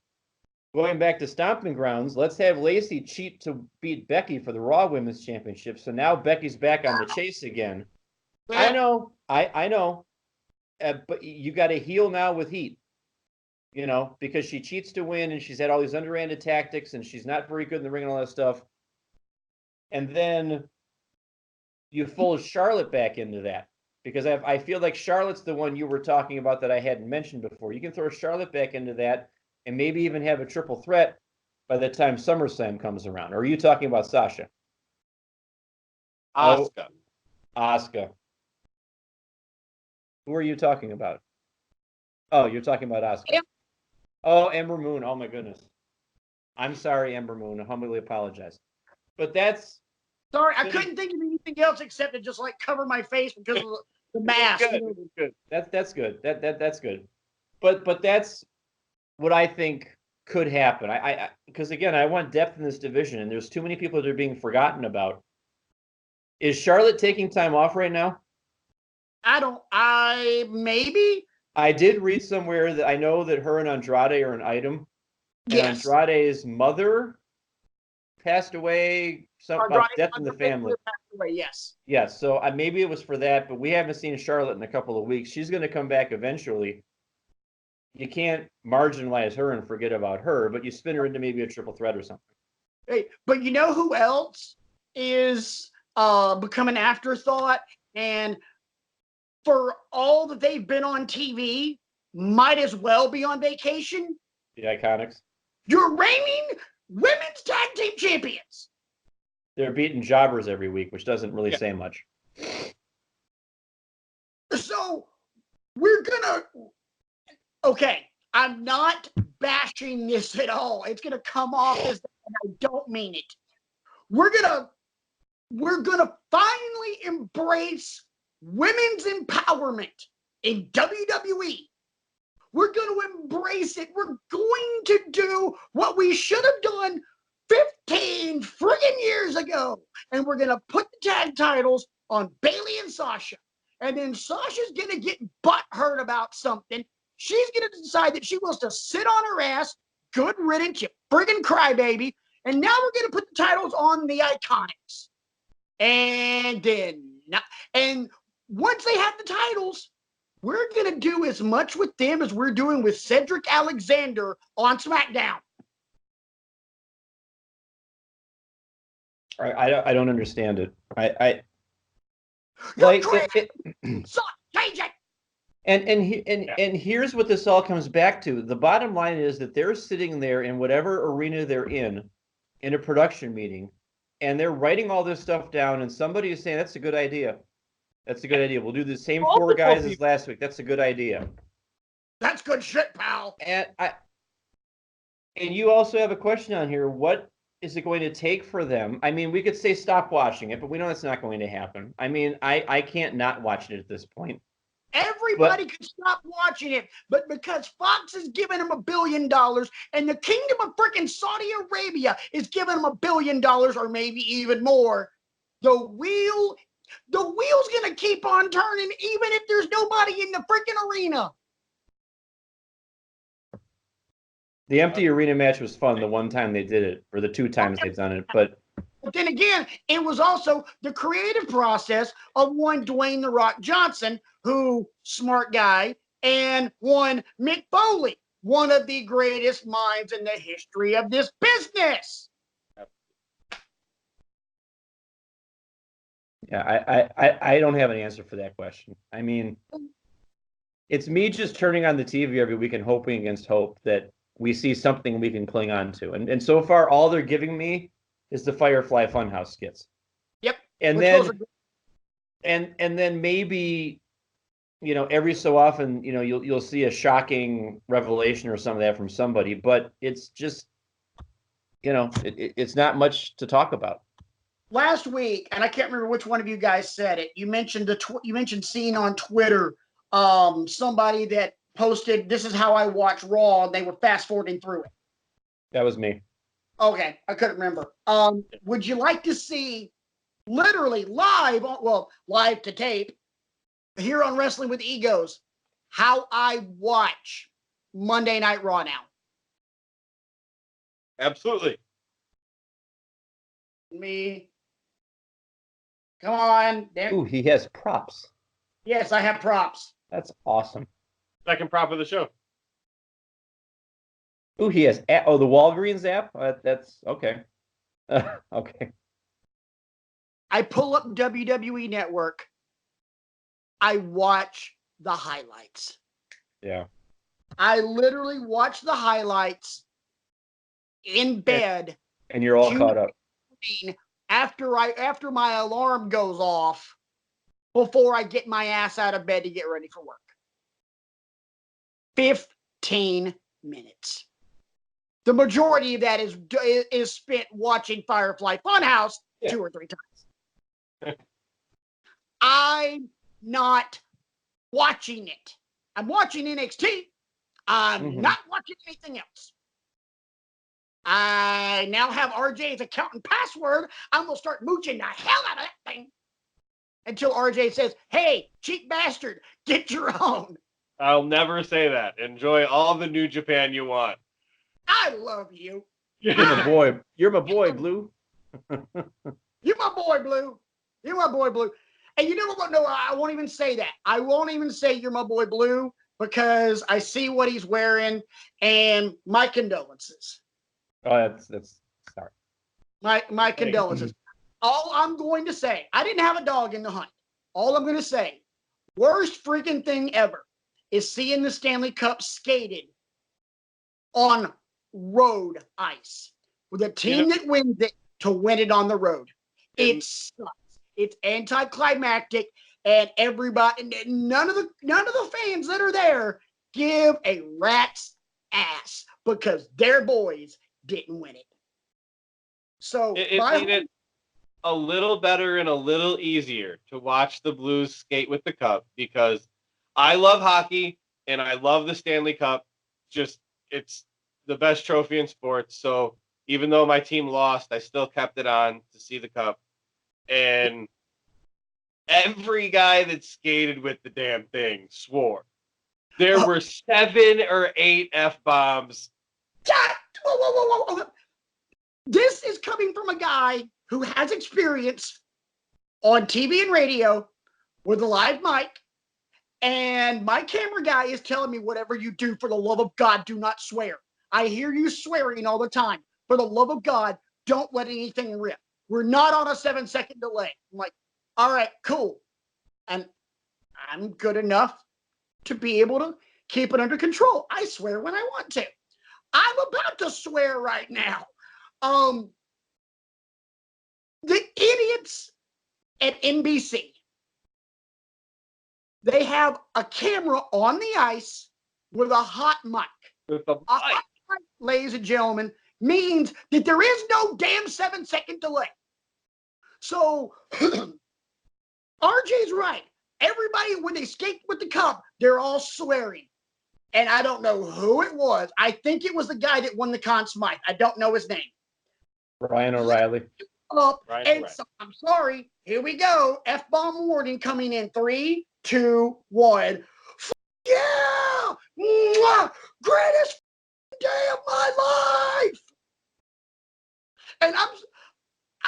going back to Stomping Grounds, let's have Lacey cheat to beat Becky for the Raw Women's Championship. So now Becky's back on the chase again. I know. But you got a heel now with heat. You know, because she cheats to win, and she's had all these underhanded tactics, and she's not very good in the ring and all that stuff. And then you fold Charlotte back into that, because I feel like Charlotte's the one you were talking about that I hadn't mentioned before. You can throw Charlotte back into that, and maybe even have a triple threat by the time SummerSlam comes around. Or are you talking about Sasha? Asuka. Asuka. Who are you talking about? Oh, you're talking about Asuka. Yep. Oh, Ember Moon. Oh my goodness. I'm sorry, Ember Moon. I humbly apologize. But that's... Sorry, I couldn't think of anything else except to just like cover my face because of the mask. Good. That's good. That's good. But that's what I think could happen. I because again, I want depth in this division, and there's too many people that are being forgotten about. Is Charlotte taking time off right now? Maybe. I did read somewhere that I know that her and Andrade are an item. Yes. And Andrade's mother passed away. Something about death in the family. Passed away, yes. Yes. So maybe it was for that, but we haven't seen Charlotte in a couple of weeks. She's going to come back eventually. You can't marginalize her and forget about her, but you spin her into maybe a triple threat or something. Hey, but you know who else is become an afterthought? And for all that they've been on TV, might as well be on vacation. The Iconics. Your reigning women's tag team champions. They're beating jobbers every week, which doesn't really say much. So we're gonna... Okay, I'm not bashing this at all. It's gonna come off as that, and I don't mean it. We're gonna finally embrace women's empowerment in WWE. We're going to embrace it. We're going to do what we should have done 15 friggin' years ago. And we're going to put the tag titles on Bayley and Sasha. And then Sasha's going to get butthurt about something. She's going to decide that she wants to sit on her ass. Good riddance, you friggin' crybaby. And now we're going to put the titles on the Iconics. And once they have the titles, we're going to do as much with them as we're doing with Cedric Alexander on SmackDown. I don't understand it. Change it. And here's what this all comes back to. The bottom line is that they're sitting there in whatever arena they're in a production meeting, and they're writing all this stuff down, and somebody is saying, that's a good idea. That's a good idea. We'll do the same 4 guys as last week. That's a good idea. That's good shit, pal. And you also have a question on here. What is it going to take for them? I mean, we could say stop watching it, but we know that's not going to happen. I mean, I can't not watch it at this point. Everybody could stop watching it, but because Fox is giving them $1 billion and the Kingdom of freaking Saudi Arabia is giving them $1 billion or maybe even more, the wheel's gonna keep on turning even if there's nobody in the freaking arena. The empty arena match was fun the one time they did it, or the 2 times they've done it, but then again, it was also the creative process of one Dwayne "The Rock" Johnson, who, smart guy, and one Mick Foley, one of the greatest minds in the history of this business. Yeah, I don't have an answer for that question. I mean, it's me just turning on the TV every week and hoping against hope that we see something we can cling on to. And so far, all they're giving me is the Firefly Funhouse skits. Yep. And then maybe, you know, every so often, you know, you'll see a shocking revelation or some of that from somebody, but it's just, you know, it's not much to talk about. Last week, and I can't remember which one of you guys said it. You mentioned you mentioned seeing on Twitter somebody that posted, "This is how I watch Raw," and they were fast forwarding through it. That was me. Okay, I couldn't remember. Would you like to see literally live to tape here on Wrestling with Egos how I watch Monday Night Raw now? Absolutely. Come on. Ooh, he has props. Yes, I have props. That's awesome. Second prop of the show. Ooh, he has the Walgreens app. That's okay. Okay. I pull up WWE Network. I watch the highlights. Yeah. I literally watch the highlights in bed. And you're all caught up. After my alarm goes off, before I get my ass out of bed to get ready for work. 15 minutes. The majority of that is spent watching Firefly Funhouse 2 or 3 times. I'm not watching it. I'm watching NXT. I'm not watching anything else. I now have RJ's account and password. I'm going to start mooching the hell out of that thing until RJ says, "Hey, cheap bastard, get your own." I'll never say that. Enjoy all the New Japan you want. I love you. You're my boy. You're my boy, Blue. You're my boy, Blue. You're my boy, Blue. And you know what? No, I won't even say that. I won't even say you're my boy, Blue, because I see what he's wearing, and my condolences. Oh, that's sorry. My condolences. All I'm going to say, I didn't have a dog in the hunt. All I'm going to say, worst freaking thing ever is seeing the Stanley Cup skated on road ice with a team that wins it to win it on the road. It sucks. It's anticlimactic, and everybody, none of the fans that are there give a rat's ass because their boys didn't win it. So it made it a little better and a little easier to watch the Blues skate with the cup, because I love hockey and I love the Stanley Cup. Just, it's the best trophy in sports. So even though my team lost, I still kept it on to see the cup. And every guy that skated with the damn thing swore. There were 7 or 8 F-bombs. Whoa. This is coming from a guy who has experience on TV and radio with a live mic, and my camera guy is telling me, whatever you do, for the love of God, do not swear. I hear you swearing all the time. For the love of God, don't let anything rip. We're not on a 7-second delay. I'm like, all right, cool. And I'm good enough to be able to keep it under control. I swear when I want to. I'm about to swear right now. idiots at NBC. They have a camera on the ice with a hot mic. With the A hot mic, ladies and gentlemen, means that there is no damn 7-second delay. So RJ's right. Everybody, when they skate with the cup, they're all swearing. And I don't know who it was. I think it was the guy that won the Conn Smythe. I don't know his name. Ryan O'Reilly. So, I'm sorry. Here we go. F-bomb warning coming in 3, 2, 1. Yeah! Mwah! Greatest day of my life! And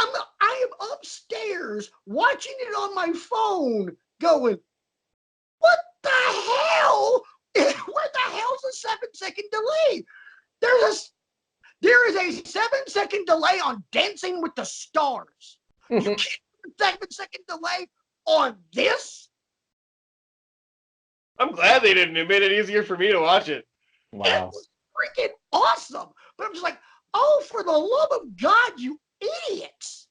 I am upstairs watching it on my phone going, what the hell? Where the hell's a 7-second delay? There is a 7-second delay on Dancing with the Stars. You can't get a 7-second delay on this? I'm glad they didn't. It made it easier for me to watch it. Wow. It was freaking awesome. But I'm just like, oh, for the love of God, you idiots.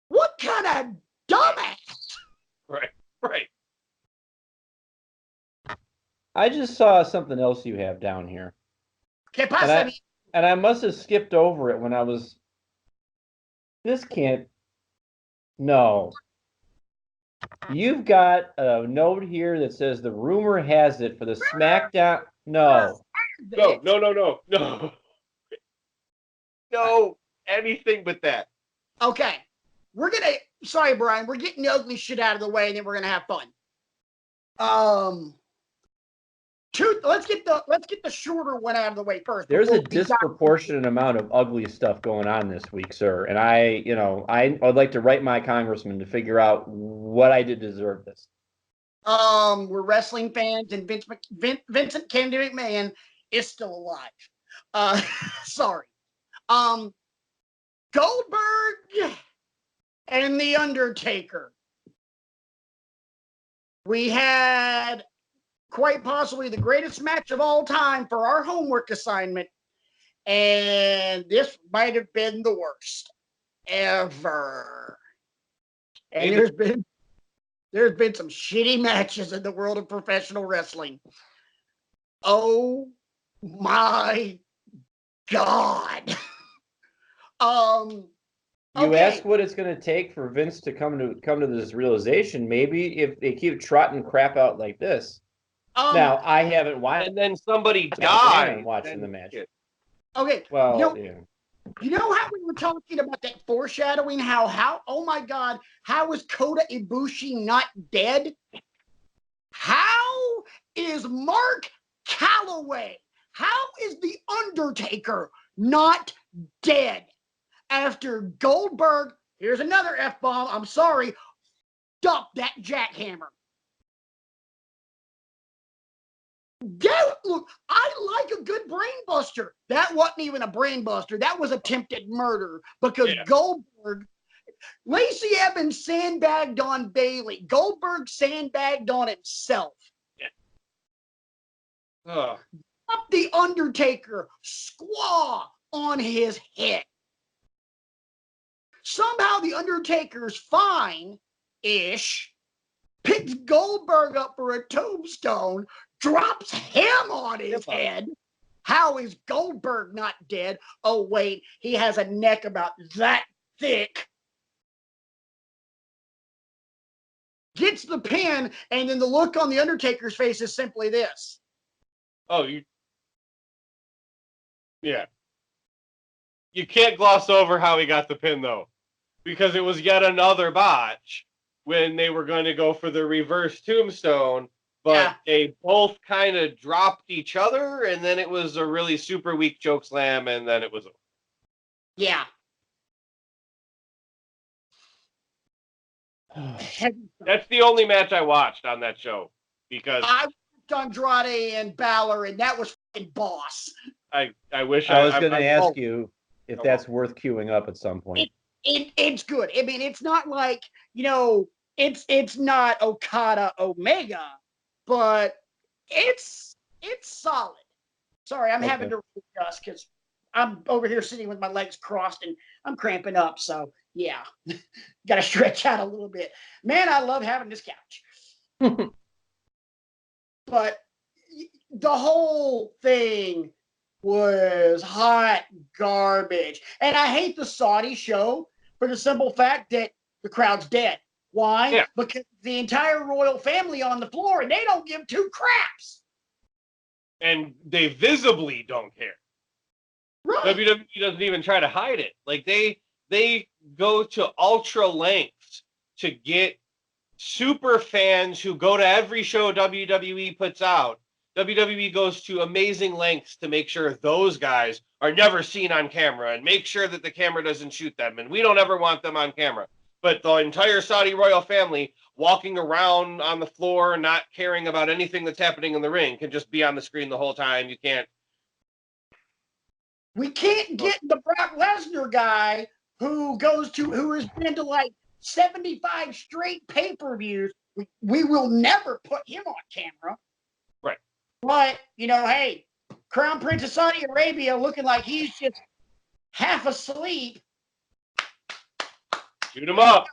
What kind of dumbass? Right. I just saw something else you have down here. Que pasa, And I must have skipped over it when I was. This can't. No. You've got a note here that says the rumor has it for the SmackDown. No. No. No, anything but that. Okay. Sorry, Brian, we're getting the ugly shit out of the way and then we're gonna have fun. Let's get the shorter one out of the way first. There's a disproportionate amount of ugly stuff going on this week, sir. And I would like to write my congressman to figure out what I did to deserve this. We're wrestling fans, and Vincent Kennedy McMahon is still alive. Sorry. Goldberg and the Undertaker. We had quite possibly the greatest match of all time for our homework assignment, and this might have been the worst ever. And there's been some shitty matches in the world of professional wrestling. Oh my God. You ask what it's going to take for Vince to come to this realization. Maybe if they keep trotting crap out like this. Now I haven't watched, and then somebody I died haven't watching the match. Okay. Well, You know how we were talking about that foreshadowing? How? Oh my God! How is Kota Ibushi not dead? How is Mark Calloway? How is the Undertaker not dead after Goldberg? Here's another F-bomb. I'm sorry. Dump that jackhammer. Look, I like a good brain buster. That wasn't even a brain buster. That was attempted murder because Goldberg, Lacey Evans sandbagged on Bailey. Goldberg sandbagged on himself. Oh. Up the Undertaker, squaw on his head. Somehow the Undertaker's fine-ish, picks Goldberg up for a tombstone, drops him on his head. How is Goldberg not dead? Oh, wait, he has a neck about that thick. Gets the pin, and then the look on the Undertaker's face is simply this. Oh, yeah. You can't gloss over how he got the pin, though, because it was yet another botch when they were going to go for the reverse tombstone, but they both kind of dropped each other, and then it was a really super weak choke slam, and then it was over. Yeah. That's the only match I watched on that show, because I watched Andrade and Balor, and that was fucking boss. I wish I was going to ask you if that's worth queuing up at some point. It's good. I mean, it's not like, it's not Okada Omega, but it's solid. Sorry, I'm having to readjust because I'm over here sitting with my legs crossed and I'm cramping up. So yeah, got to stretch out a little bit. Man, I love having this couch. But the whole thing was hot garbage. And I hate the Saudi show for the simple fact that the crowd's dead. Why? Yeah. Because the entire royal family on the floor and they don't give two craps. And they visibly don't care. Right. WWE doesn't even try to hide it. Like they go to ultra lengths to get super fans who go to every show WWE puts out. WWE goes to amazing lengths to make sure those guys are never seen on camera and make sure that the camera doesn't shoot them. And we don't ever want them on camera. But the entire Saudi royal family walking around on the floor, not caring about anything that's happening in the ring, can just be on the screen the whole time. You can't. We can't get the Brock Lesnar guy who has been to like 75 straight pay-per-views. We will never put him on camera. Right. But, hey, Crown Prince of Saudi Arabia looking like he's just half asleep. Shoot him up.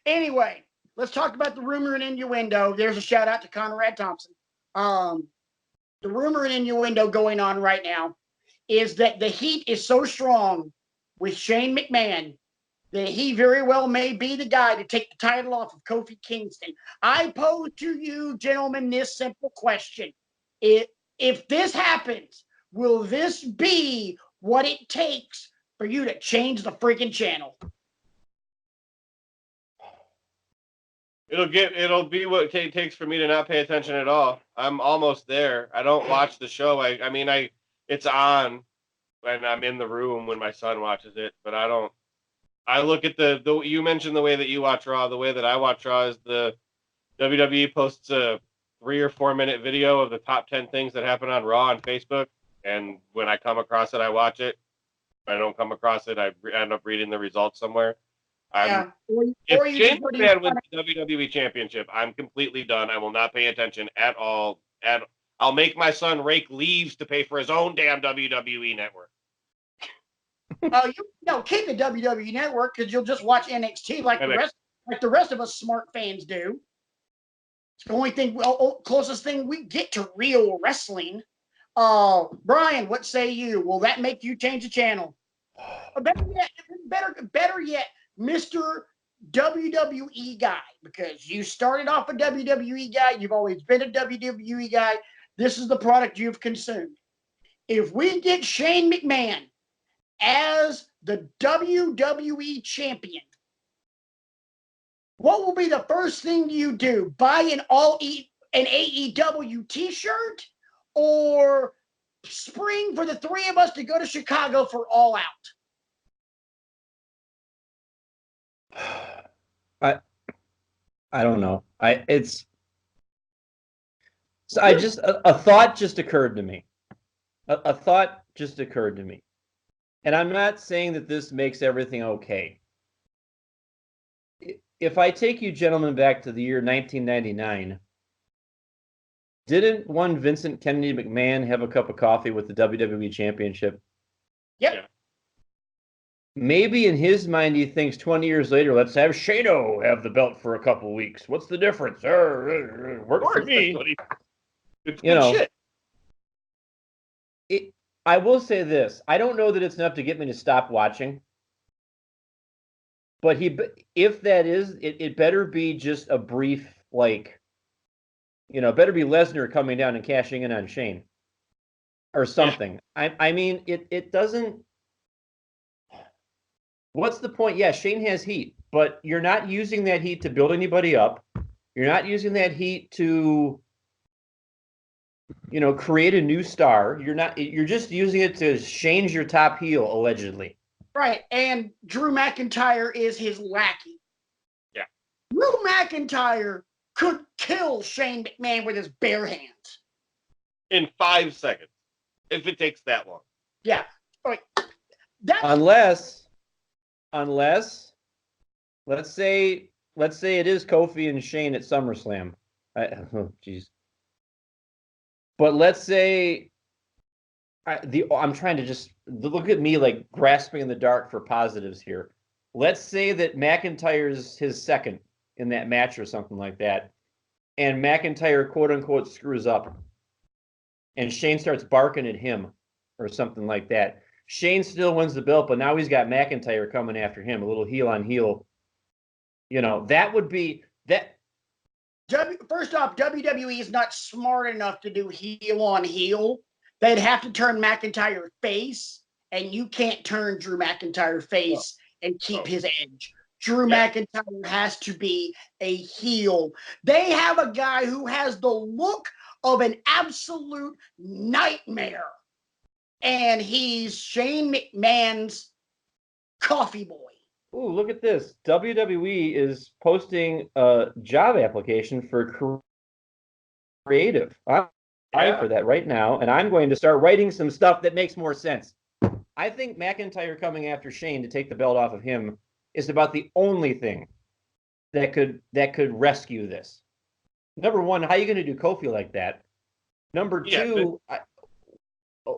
Anyway, let's talk about the rumor and innuendo. There's a shout out to Conrad Thompson. The rumor and innuendo going on right now is that the heat is so strong with Shane McMahon that he very well may be the guy to take the title off of Kofi Kingston. I pose to you, gentlemen, this simple question. If this happens, will this be what it takes for you to change the freaking channel? It'll be what it takes for me to not pay attention at all. I'm almost there. I don't watch the show. I mean, it's on and I'm in the room when my son watches it, but I don't. I look at the you mentioned the way that you watch Raw. The way that I watch Raw is the WWE posts a 3 or 4 minute video of the top 10 things that happen on Raw on Facebook, and when I come across it, I watch it. If I don't come across it, I end up reading the results somewhere. Yeah. If Shane McMahon wins the WWE Championship, I'm completely done. I will not pay attention at all. And I'll make my son rake leaves to pay for his own damn WWE network. Keep the WWE network because you'll just watch NXT like the rest of us smart fans do. It's the only thing, closest thing we get to real wrestling. Brian, what say you? Will that make you change the channel? Or better yet, Mr. WWE guy, because you started off a WWE guy. You've always been a WWE guy. This is the product you've consumed. If we get Shane McMahon as the WWE champion, what will be the first thing you do? Buy an AEW t-shirt or spring for the three of us to go to Chicago for All Out? I don't know. A thought just occurred to me. A thought just occurred to me. And I'm not saying that this makes everything okay. If I take you gentlemen back to the year 1999, didn't one Vincent Kennedy McMahon have a cup of coffee with the WWE Championship? Yep. Yeah. Maybe in his mind he thinks 20 years later, let's have Shano have the belt for a couple weeks. What's the difference? Works for me. It's you know, shit. I will say this. I don't know that it's enough to get me to stop watching. But if that is, it better be just a brief, better be Lesnar coming down and cashing in on Shane or something. Yeah. I mean, it doesn't. What's the point? Yeah, Shane has heat, but you're not using that heat to build anybody up. You're not using that heat to, create a new star. You're just using it to change your top heel, allegedly. Right, and Drew McIntyre is his lackey. Yeah. Drew McIntyre could kill Shane McMahon with his bare hands. In 5 seconds, if it takes that long. Yeah. Like, Unless, let's say it is Kofi and Shane at SummerSlam. Oh, jeez. But let's say I'm trying to just look at me like grasping in the dark for positives here. Let's say that McIntyre's his second in that match or something like that, and McIntyre quote unquote screws up, and Shane starts barking at him or something like that. Shane still wins the belt, but now he's got McIntyre coming after him, a little heel on heel. That would be that. First off, WWE is not smart enough to do heel on heel. They'd have to turn McIntyre face, and you can't turn Drew McIntyre face and keep his edge. Drew McIntyre has to be a heel. They have a guy who has the look of an absolute nightmare, and he's Shane McMahon's coffee boy. Ooh, look at this. WWE is posting a job application for creative. I'm for that right now, and I'm going to start writing some stuff that makes more sense. I think McIntyre coming after Shane to take the belt off of him is about the only thing that could rescue this. Number one, how are you going to do Kofi like that? Number two,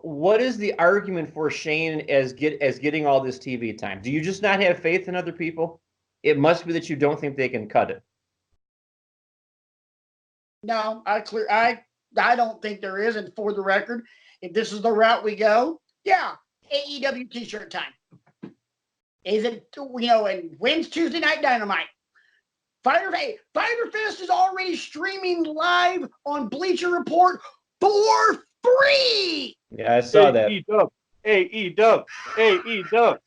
what is the argument for Shane as getting all this TV time? Do you just not have faith in other people? It must be that you don't think they can cut it. No, I don't think there is. And for the record, if this is the route we go, AEW T-shirt time. Is it, and when's Tuesday Night Dynamite? Fyter Fest is already streaming live on Bleacher Report for free. Yeah, I saw that. AEW.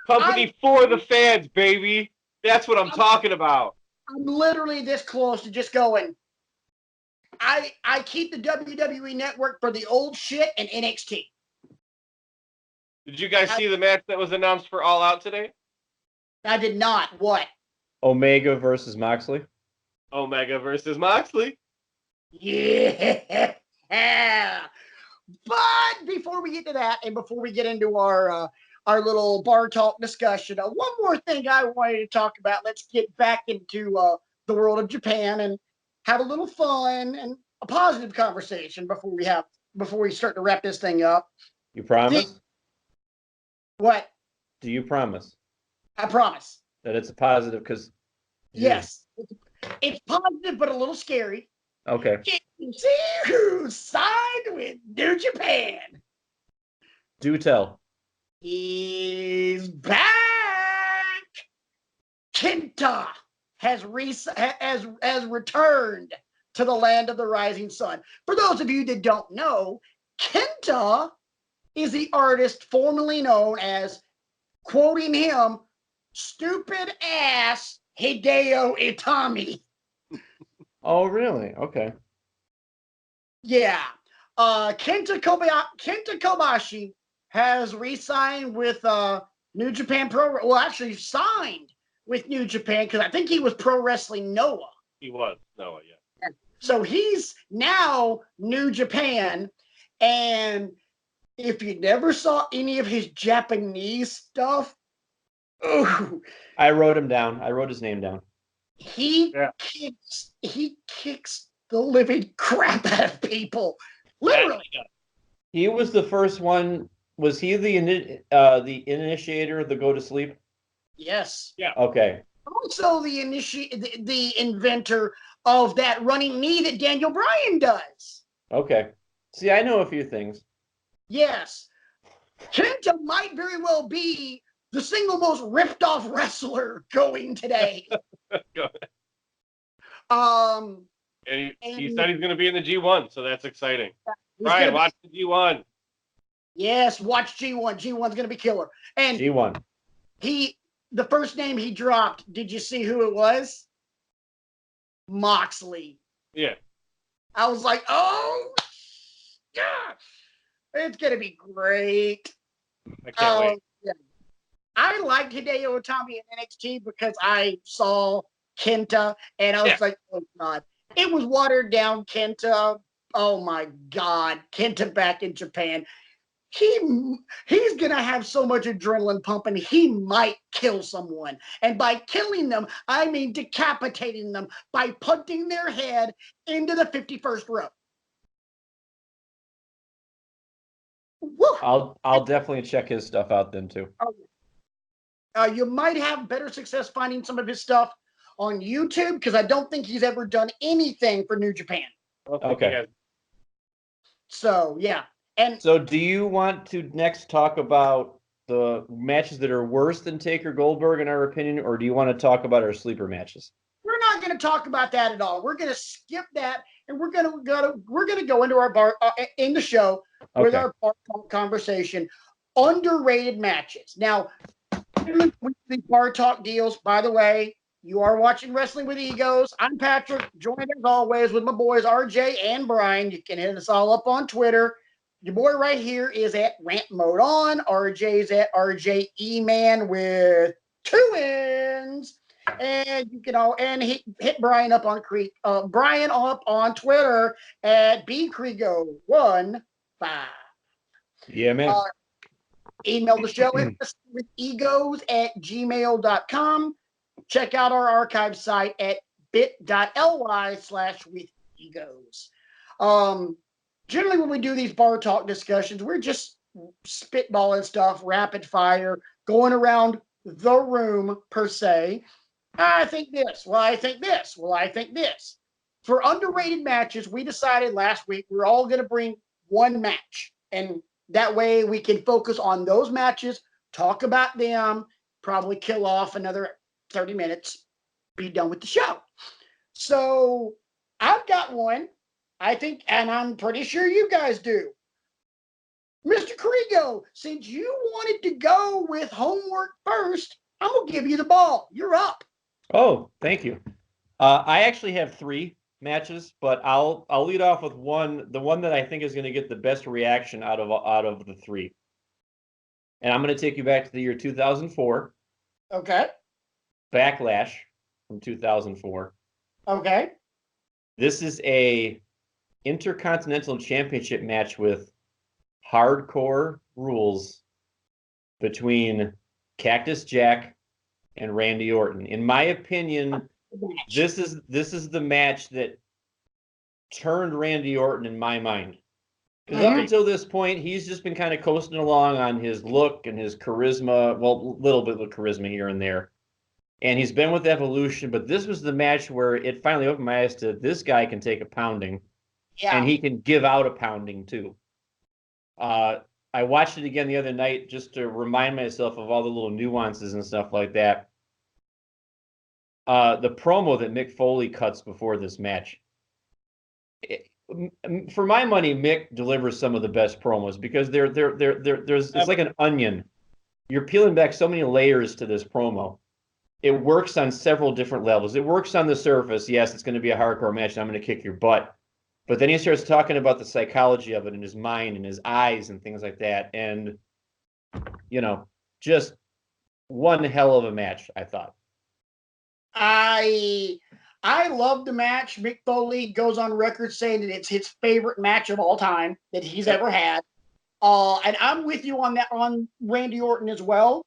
Company for the fans, baby. That's what I'm talking about. I'm literally this close to just going, I keep the WWE Network for the old shit and NXT. Did you guys see the match that was announced for All Out today? I did not. What? Omega versus Moxley. Omega versus Moxley. Yeah. But before we get to that, and before we get into our little bar talk discussion, one more thing I wanted to talk about. Let's get back into the world of Japan and have a little fun and a positive conversation before we start to wrap this thing up. You promise? What? Do you promise? I promise. That it's a positive because... Yes. It's positive, but a little scary. Okay. See who signed with New Japan. Do tell. He's back. Kenta has returned to the land of the rising sun. For those of you that don't know, Kenta is the artist formerly known as, quoting him, stupid ass Hideo Itami. Oh, really? Okay. Yeah. Kenta Kobashi has re-signed with New Japan Pro. Well, actually signed with New Japan because I think he was Pro Wrestling Noah. He was Noah, yeah. So he's now New Japan. And if you never saw any of his Japanese stuff, ooh, I wrote him down. I wrote his name down. He kicks the living crap out of people. Literally. He was the first one. Was he the initiator of the go to sleep? Yes. Yeah. Okay. Also the inventor of that running knee that Daniel Bryan does. Okay. See, I know a few things. Yes. Kenta might very well be the single most ripped off wrestler going today. And he said he's going to be in the G1, so that's exciting. Brian, watch the G1. Yes, watch G1. G1's going to be killer. And G1. The first name he dropped, did you see who it was? Moxley. Yeah. I was like, oh, yeah, it's going to be great. I can't wait. Yeah. I liked Hideo Itami in NXT because I saw Kenta, and I was like, oh, God. It was watered down Kenta. Oh, my God. Kenta back in Japan. He's going to have so much adrenaline pumping, he might kill someone. And by killing them, I mean decapitating them by punting their head into the 51st row. Woo! I'll definitely check his stuff out then too. You might have better success finding some of his stuff on YouTube because I don't think he's ever done anything for New Japan. Okay. So yeah, and So do you want to next talk about the matches that are worse than Taker Goldberg in our opinion, or do you want to talk about our sleeper matches? we're not going to talk about that at all. We're going to skip that, and we're going to go into our bar in the show with Okay. our bar talk conversation. Underrated matches. Now, with the bar talk deals, by the way, you are watching Wrestling with Egos. I'm Patrick, joined as always with my boys RJ and Brian. You can hit us all up on Twitter. Your boy right here is at Rant Mode On. RJ's at RJ E-Man with 2 N's. And you can hit Brian up on Brian up on Twitter at bcrego15. Yeah, man. Email the show with egos@gmail.com. Check out our archive site at bit.ly/withegos. Generally, when we do these bar talk discussions, we're just spitballing stuff, rapid fire, going around the room per se. I think this. Well, I think this. Well, I think this. For underrated matches, we decided last week we're all going to bring one match. And that way we can focus on those matches, talk about them, probably kill off another 30 minutes, be done with the show. So I've got one, I think, and I'm pretty sure you guys do. Mr. Krigo, since you wanted to go with homework first, I'm going to give you the ball. You're up. Oh, thank you. I actually have 3 matches, but I'll lead off with the one that I think is going to get the best reaction out of the 3. And I'm going to take you back to the year 2004. Okay. Backlash from 2004. Okay. This is a Intercontinental Championship match with hardcore rules between Cactus Jack and Randy Orton. In my opinion, this is the match that turned Randy Orton in my mind. Because up until this point, he's just been kind of coasting along on his look and his charisma. Well, a little bit of charisma here and there. And he's been with Evolution, but this was the match where it finally opened my eyes to this guy can take a pounding. Yeah. And he can give out a pounding too. I watched it again the other night just to remind myself of all the little nuances and stuff like that. The promo that Mick Foley cuts before this match. For my money, Mick delivers some of the best promos because it's like an onion. You're peeling back so many layers to this promo. It works on several different levels. It works on the surface. Yes, it's going to be a hardcore match, and I'm going to kick your butt. But then he starts talking about the psychology of it in his mind and his eyes and things like that. And, just one hell of a match, I thought. I love the match. Mick Foley goes on record saying that it's his favorite match of all time that he's ever had. And I'm with you on that, on Randy Orton as well.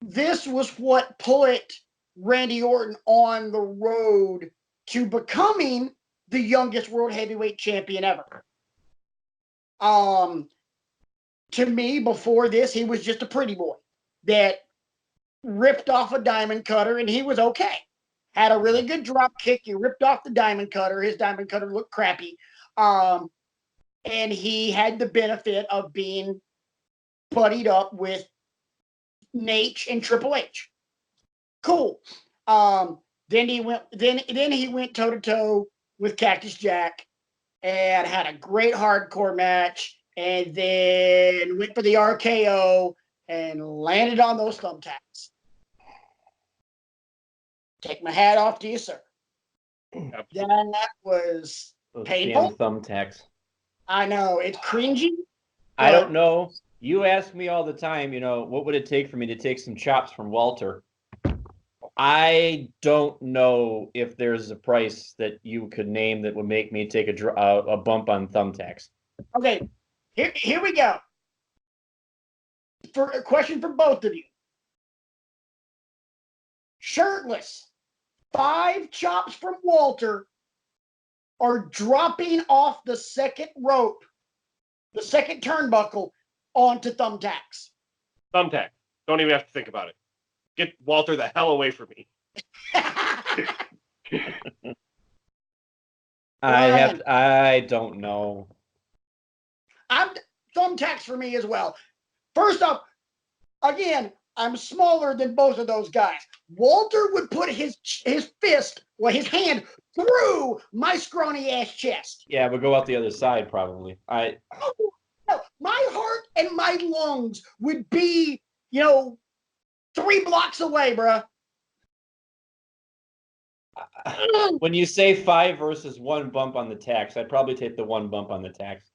This was what put Randy Orton on the road to becoming the youngest world heavyweight champion ever. To me, before this, he was just a pretty boy that ripped off a diamond cutter, and he was okay. Had a really good drop kick. He ripped off the diamond cutter. His diamond cutter looked crappy. And he had the benefit of being buddied up with Nate and Triple H. Cool. Then he went toe to toe with Cactus Jack and had a great hardcore match, and then went for the RKO and landed on those thumbtacks. Take my hat off to you, sir. That was Those painful. damn thumbtacks. I know, it's cringy. I don't know. You ask me all the time, what would it take for me to take some chops from Walter? I don't know if there's a price that you could name that would make me take a bump on thumbtacks. Okay, here we go. For a question for both of you. Shirtless, 5 chops from Walter, or dropping off the second rope the second turnbuckle onto thumbtacks. Thumbtack. Don't even have to think about it. Get Walter the hell away from me. I don't know. Thumbtacks for me as well. First off, again, I'm smaller than both of those guys. Walter would put his fist, well, his hand through my scrawny ass chest. Yeah, but go out the other side probably. Oh, no, my heart and my lungs would be, 3 blocks away, bruh. When you say 5 versus 1 bump on the tax, I'd probably take the 1 bump on the tax.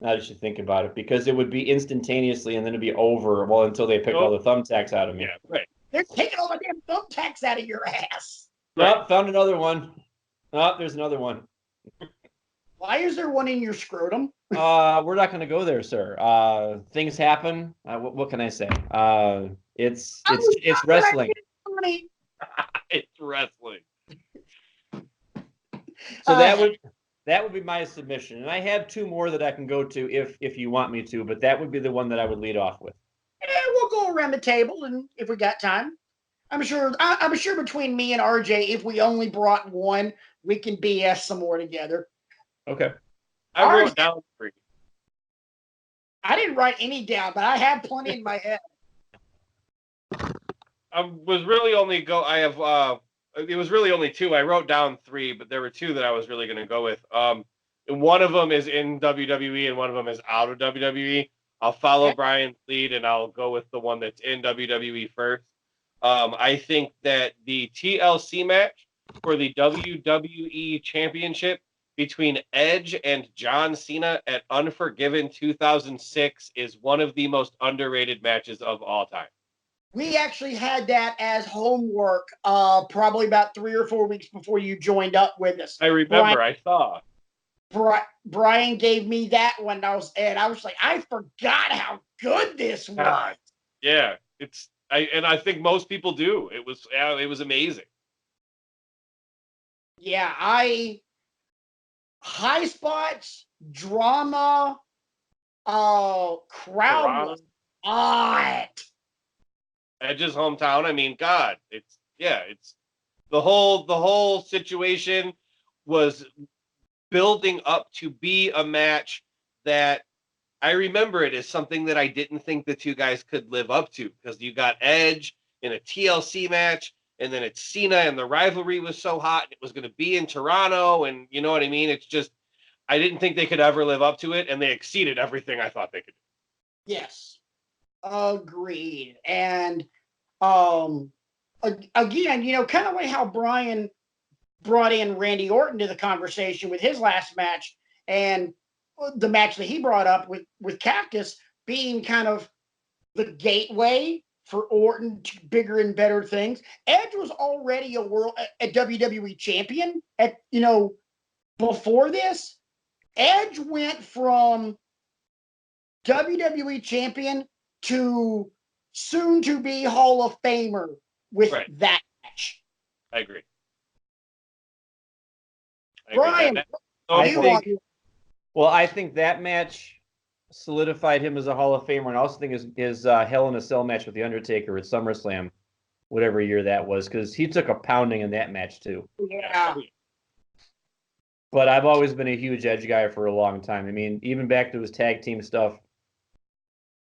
Now that you think about it, because it would be instantaneously and then it'd be over, well, until they pick all the thumbtacks out of me. Yeah, right. They're taking all the damn thumbtacks out of your ass. Right. Oh, found another one. Oh, there's another one. Why is there one in your scrotum? We're not going to go there, sir. Things happen. What can I say? It's wrestling. It's wrestling. So that would be my submission, and I have 2 more that I can go to if you want me to, but that would be the one that I would lead off with. Yeah, we'll go around the table, and if we got time, I'm sure between me and RJ, if we only brought one, we can BS some more together. Okay. I wrote down 3. I didn't write any down, but I have plenty in my head. It was really only 2. I wrote down 3, but there were 2 that I was really going to go with. And one of them is in WWE and one of them is out of WWE. I'll follow Brian's lead and I'll go with the one that's in WWE first. I think that the TLC match for the WWE Championship between Edge and John Cena at Unforgiven 2006 is one of the most underrated matches of all time. We actually had that as homework probably about 3 or 4 weeks before you joined up with us. I remember, I saw. Brian gave me that one, and I was like, I forgot how good this was. God. Yeah, I think most people do. It was amazing. Yeah, high spots, drama, crowd was hot. Edge's hometown. I mean, God, it's the whole situation was building up to be a match that I remember it as something that I didn't think the 2 guys could live up to, because you got Edge in a TLC match and then it's Cena and the rivalry was so hot and it was going to be in Toronto, and you know what I mean? It's just, I didn't think they could ever live up to it, and they exceeded everything I thought they could do. Yes. Agreed. And again, kind of like how Brian brought in Randy Orton to the conversation with his last match, and the match that he brought up with Cactus being kind of the gateway for Orton to bigger and better things. Edge was already a WWE champion before this. Edge went from WWE champion to soon to be Hall of Famer with that match. I agree. Brian, I think that match solidified him as a Hall of Famer, and I also think his Hell in a Cell match with the Undertaker at SummerSlam, whatever year that was, because he took a pounding in that match too. Yeah. But I've always been a huge Edge guy for a long time. I mean, even back to his tag team stuff.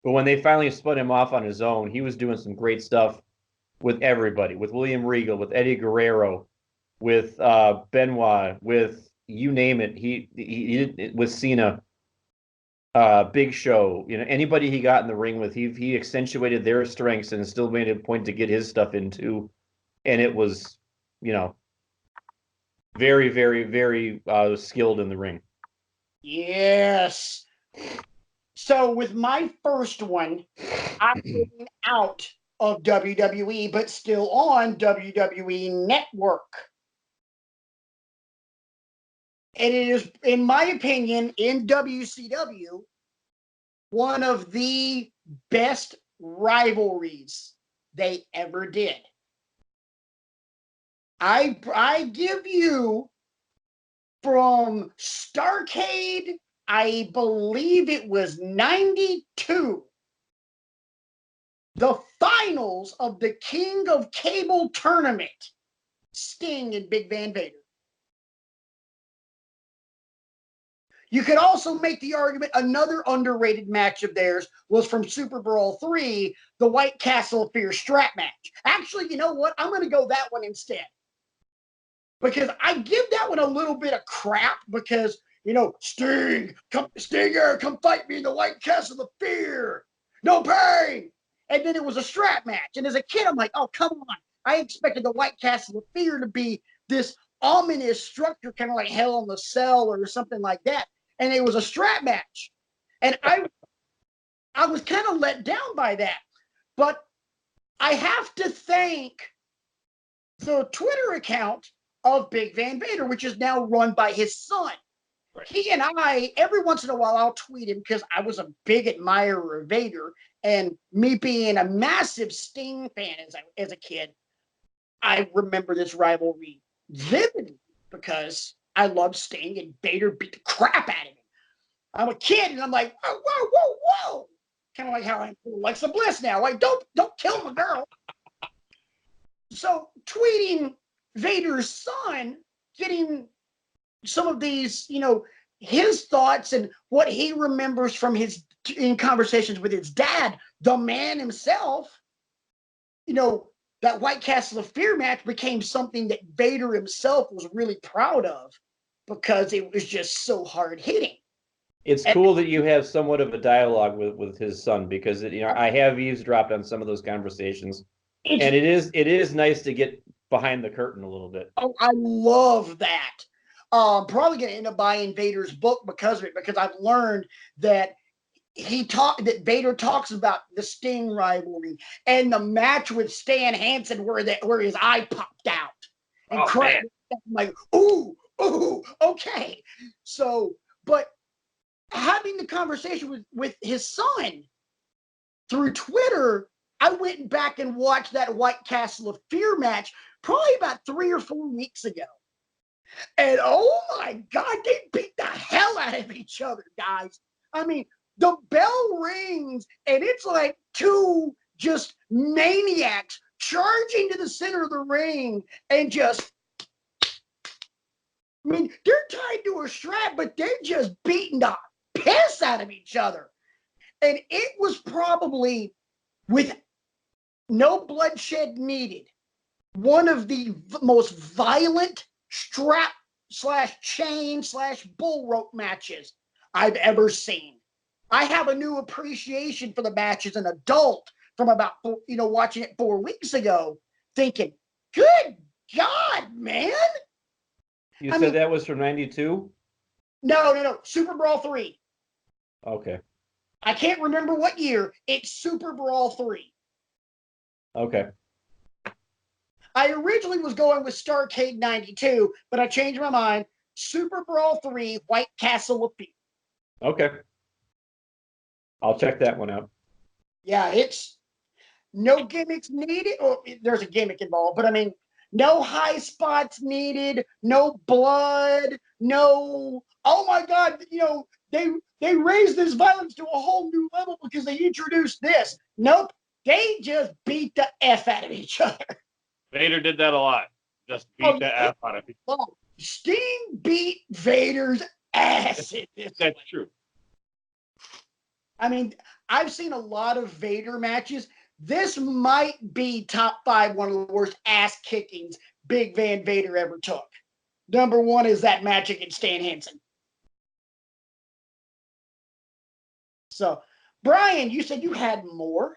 But when they finally split him off on his own, he was doing some great stuff with everybody, with William Regal, with Eddie Guerrero, with Benoit, with you name it. He with Cena, Big Show. Anybody he got in the ring with, he accentuated their strengths and still made a point to get his stuff into, and it was, very, very, very skilled in the ring. Yes. So with my first one, I'm getting out of WWE, but still on WWE Network. And it is, in my opinion, in WCW, one of the best rivalries they ever did. I give you from Starrcade, I believe it was 92, the finals of the King of Cable tournament, Sting and Big Van Vader. You could also make the argument another underrated match of theirs was from Super Brawl 3, the White Castle of Fear strap match. Actually, you know what? I'm going to go that one instead. Because I give that one a little bit of crap because, you know, Stinger, come fight me in the White Castle of Fear. No pain. And then it was a strap match. And as a kid, I'm like, oh, come on. I expected the White Castle of Fear to be this ominous structure, kind of like Hell in the Cell or something like that. And it was a strap match. And I was kind of let down by that. But I have to thank the Twitter account of Big Van Vader, which is now run by his son. Right. He and I, every once in a while, I'll tweet him because I was a big admirer of Vader. And me being a massive Sting fan as a kid, I remember this rivalry vividly because I love Sting and Vader beat the crap out of him. I'm a kid and I'm like, whoa, whoa, whoa, whoa. Kind of like how I'm Alexa Bliss now. Like, don't kill my girl. So tweeting Vader's son, getting some of these, you know, his thoughts and what he remembers from in conversations with his dad, the man himself, you know, that White Castle of Fear match became something that Vader himself was really proud of because it was just so hard hitting. It's cool that you have somewhat of a dialogue with his son because you know I have eavesdropped on some of those conversations, and it is nice to get behind the curtain a little bit. Oh, I love that. Probably going to end up buying Vader's book because of it, because I've learned that Vader talks about the Sting rivalry and the match with Stan Hansen where his eye popped out and cracked. I'm like, ooh, okay. So, but having the conversation with his son through Twitter, I went back and watched that White Castle of Fear match probably about 3 or 4 weeks ago. And oh my God, they beat the hell out of each other, guys. I mean, the bell rings and it's like two just maniacs charging to the center of the ring and just, I mean, they're tied to a strap, but they're just beating the piss out of each other. And it was probably, with no bloodshed needed, one of the most violent strap/chain/bull rope matches I've ever seen. I have a new appreciation for the match as an adult from about, you know, watching it 4 weeks ago, thinking, good God, man. You said that was from 92? No. Super Brawl 3. Okay. I can't remember what year. It's Super Brawl 3. Okay. I originally was going with Starrcade 92, but I changed my mind. Super Brawl 3, White Castle of Fear. Okay. I'll check that one out. Yeah, it's no gimmicks needed. Or there's a gimmick involved, but I mean, no high spots needed, no blood, no, oh my God, you know, they raised this violence to a whole new level because they introduced this. Nope, they just beat the F out of each other. Vader did that a lot. Just beat the F out of people. Sting beat Vader's ass. That's true. I mean, I've seen a lot of Vader matches. This might be top 5, one of the worst ass kickings Big Van Vader ever took. Number 1 is that match against Stan Hansen. So, Brian, you said you had more?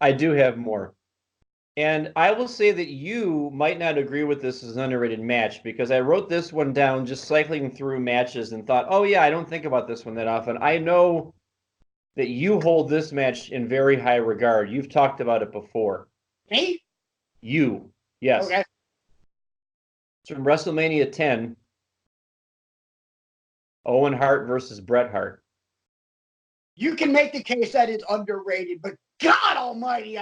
I do have more. And I will say that you might not agree with this as an underrated match because I wrote this one down just cycling through matches and thought, oh yeah, I don't think about this one that often. I know that you hold this match in very high regard. You've talked about it before. Me? You. Yes. Okay. It's from WrestleMania 10. Owen Hart versus Bret Hart. You can make the case that it's underrated, but God Almighty,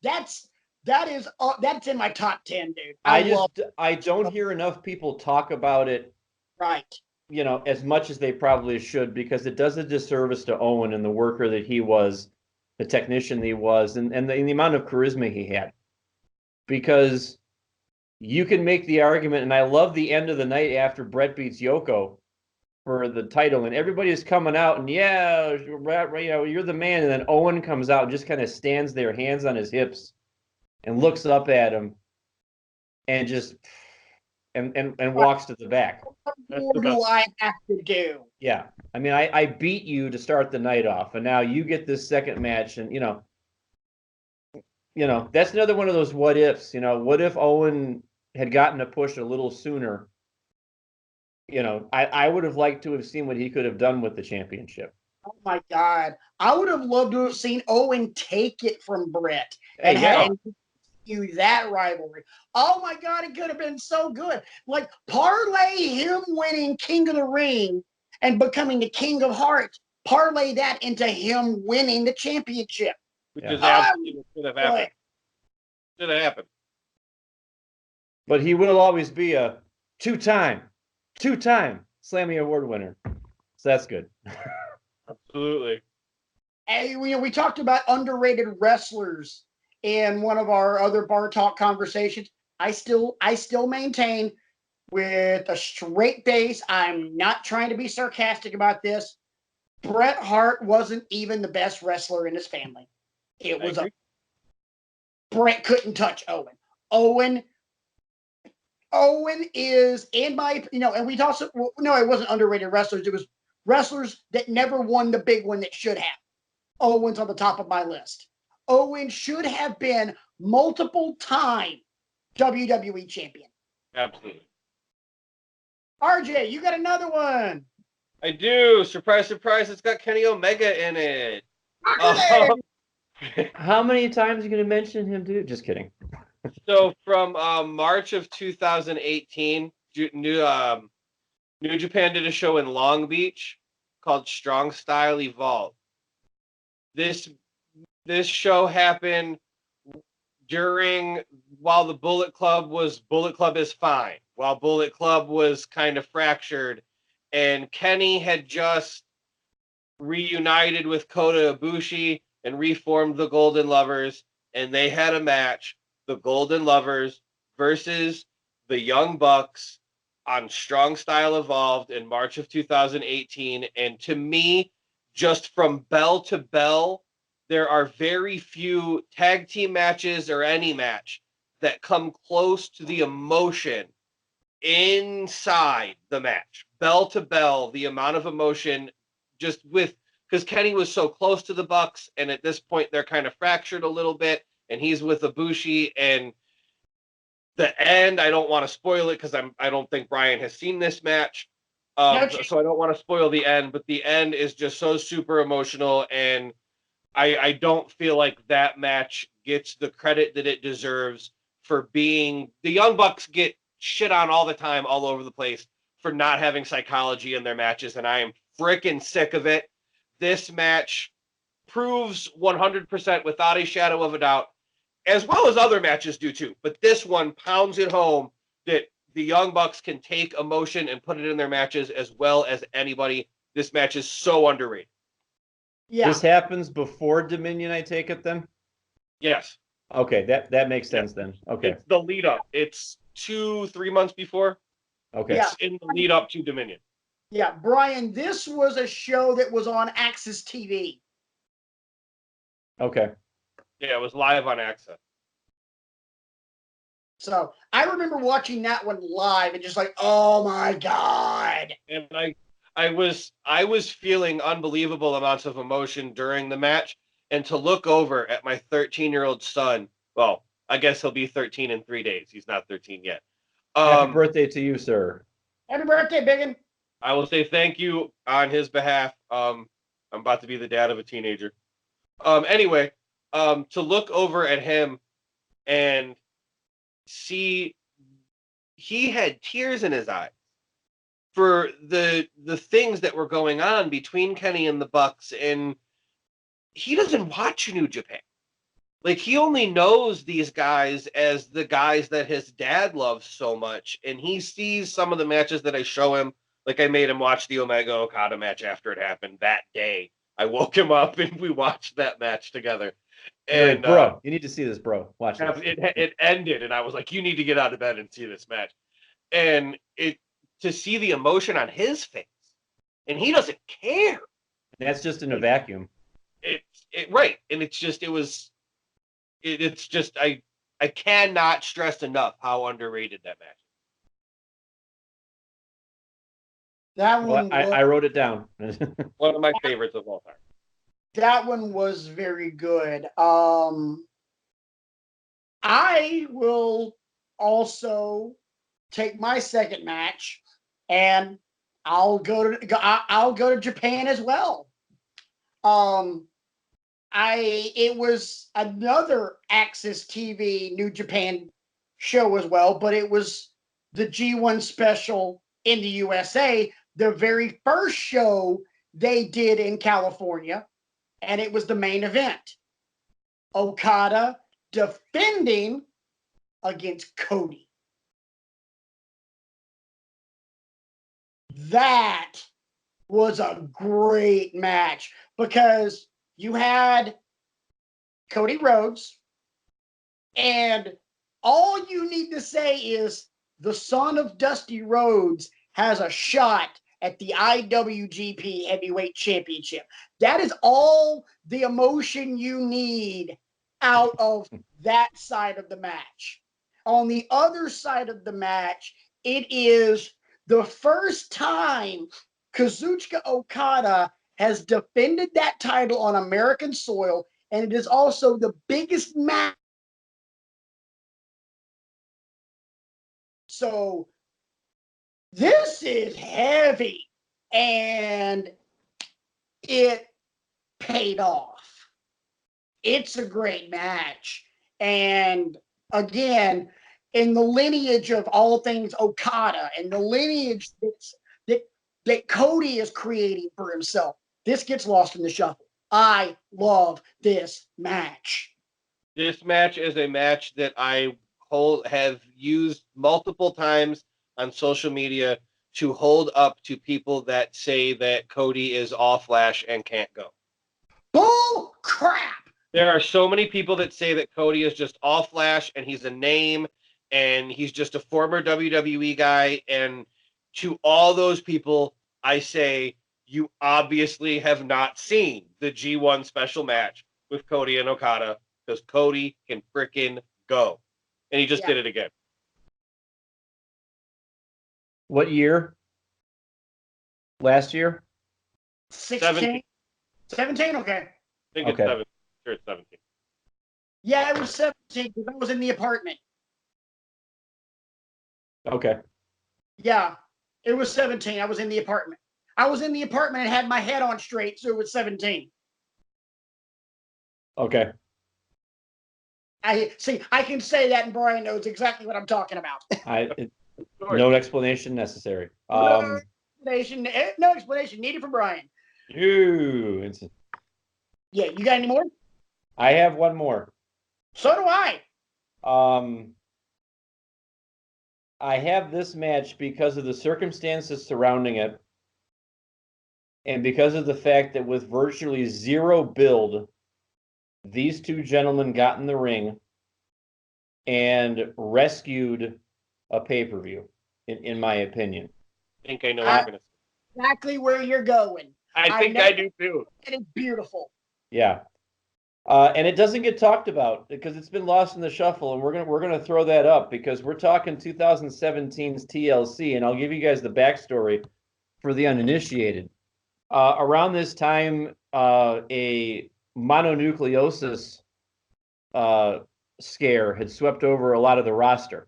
that's in my top 10, dude. I don't hear enough people talk about it. Right. as much as they probably should, because it does a disservice to Owen and the worker that he was, the technician he was, and the amount of charisma he had. Because you can make the argument, and I love the end of the night after Brett beats Yoko for the title, and everybody is coming out, and you're the man, and then Owen comes out and just kind of stands there, hands on his hips, and looks up at him, and just and walks to the back. What do I have to do? Yeah, I mean, I beat you to start the night off, and now you get this second match, and that's another one of those what ifs. What if Owen had gotten a push a little sooner? I would have liked to have seen what he could have done with the championship. Oh my God. I would have loved to have seen Owen take it from Brett and you that rivalry. Oh my God, it could have been so good. Like parlay him winning King of the Ring and becoming the King of Hearts. Parlay that into him winning the championship. Which is absolutely what should have happened. Should have happened. But he will always be a two-time Slammy Award winner. So that's good. Absolutely. And we talked about underrated wrestlers in one of our other bar talk conversations. I still maintain with a straight face, I'm not trying to be sarcastic about this. Bret Hart wasn't even the best wrestler in his family. It was Bret couldn't touch Owen. Owen is in my, and we also, no, it wasn't underrated wrestlers. It was wrestlers that never won the big one that should have. Owen's on the top of my list. Owen should have been multiple time WWE champion. Absolutely. RJ, you got another one. I do. Surprise, surprise. It's got Kenny Omega in it. How many times are you going to mention him, dude? Just kidding. So from March of 2018, New Japan did a show in Long Beach called Strong Style Evolved. This show happened while the Bullet Club is fine, while Bullet Club was kind of fractured, and Kenny had just reunited with Kota Ibushi and reformed the Golden Lovers, and they had a match, the Golden Lovers versus the Young Bucks on Strong Style Evolved in March of 2018. And to me, just from bell to bell, there are very few tag team matches or any match that come close to the emotion inside the match. Bell to bell, the amount of emotion because Kenny was so close to the Bucks, and at this point they're kind of fractured a little bit, and he's with Ibushi, and the end, I don't want to spoil it because I don't think Brian has seen this match. So I don't want to spoil the end, but the end is just so super emotional, and I don't feel like that match gets the credit that it deserves for being. The Young Bucks get shit on all the time, all over the place, for not having psychology in their matches, and I am freaking sick of it. This match proves 100% without a shadow of a doubt, as well as other matches do too, but this one pounds it home that the Young Bucks can take emotion and put it in their matches as well as anybody. This match is so underrated. Yeah. This happens before Dominion, I take it then? Yes. Okay, that makes sense then. Okay. It's the lead up. It's 2-3 months before. Okay. It's in the lead up to Dominion. Yeah, Brian, this was a show that was on Access TV. Okay. Yeah, it was live on Access. So I remember watching that one live and just like, oh my God. And I was feeling unbelievable amounts of emotion during the match, and to look over at my 13-year-old son. Well, I guess he'll be 13 in 3 days. He's not 13 yet. Happy birthday to you, sir. Happy birthday, Biggin. I will say thank you on his behalf. I'm about to be the dad of a teenager. Anyway, to look over at him and see he had tears in his eyes for the things that were going on between Kenny and the Bucks, and he doesn't watch New Japan. Like, he only knows these guys as the guys that his dad loves so much, and he sees some of the matches that I show him, Like I made him watch the Omega Okada match after it happened that day. I woke him up and we watched that match together. You're And like, bro, you need to see this, bro. Watch this. it ended, and I was like, you need to get out of bed and see this match. And to see the emotion on his face, and he doesn't care. That's just in a vacuum. Right, and it's just I cannot stress enough how underrated that match is. That Well, one, I wrote it down. One of my favorites of all time. that one was very good. I will also take my second match, and I'll go to Japan as well. It was another Access TV New Japan show as well, but it was the G1 special in the USA, the very first show they did in California, and it was the main event. Okada defending against Cody. That was a great match because you had Cody Rhodes, and all you need to say is the son of Dusty Rhodes has a shot at the IWGP Heavyweight Championship. That is all the emotion you need out of that side of the match. On the other side of the match, it is the first time Kazuchika Okada has defended that title on American soil, and it is also the biggest match. So this is heavy, and it paid off. It's a great match. And again, in the lineage of all things Okada and the lineage that Cody is creating for himself, this gets lost in the shuffle. I love this match. This match is a match that I have used multiple times on social media to hold up to people that say that Cody is all flash and can't go. Bull crap! There are so many people that say that Cody is just all flash and he's a name and he's just a former WWE guy. And to all those people, I say, you obviously have not seen the G1 special match with Cody and Okada, because Cody can frickin' go. And he just did it again. What year? Last year? 16? 17? Okay. I think it's 17. Sure, it's 17. Yeah, it was 17 because I was in the apartment. Okay. Yeah, it was 17. I was in the apartment. I was in the apartment and had my head on straight, so it was 17. Okay. I can say that, and Brian knows exactly what I'm talking about. No explanation necessary. No explanation needed from Brian. Yeah, you got any more? I have one more. So do I. I have this match because of the circumstances surrounding it, and because of the fact that with virtually zero build, these two gentlemen got in the ring and rescued a pay-per-view, in my opinion. I think I know what you're going to say. Exactly where you're going. I think I do too. And it's beautiful. Yeah. And it doesn't get talked about because it's been lost in the shuffle, and we're gonna throw that up because we're talking 2017's TLC, and I'll give you guys the backstory for the uninitiated. Around this time, a mononucleosis scare had swept over a lot of the roster,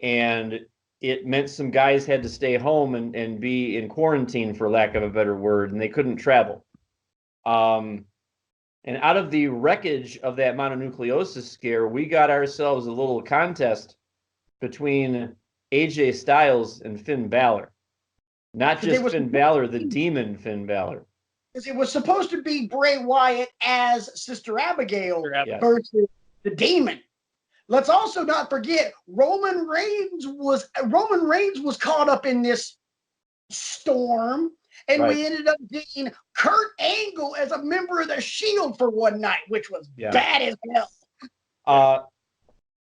and it meant some guys had to stay home and be in quarantine, for lack of a better word, and they couldn't travel. And out of the wreckage of that mononucleosis scare, we got ourselves a little contest between AJ Styles and Finn Balor. Not just Finn Balor, the demon Finn Balor. Because it was supposed to be Bray Wyatt as Sister Abigail versus the demon. Let's also not forget Roman Reigns was caught up in this Storm, and Right. we ended up getting Kurt Angle as a member of the Shield for one night, which was bad as hell.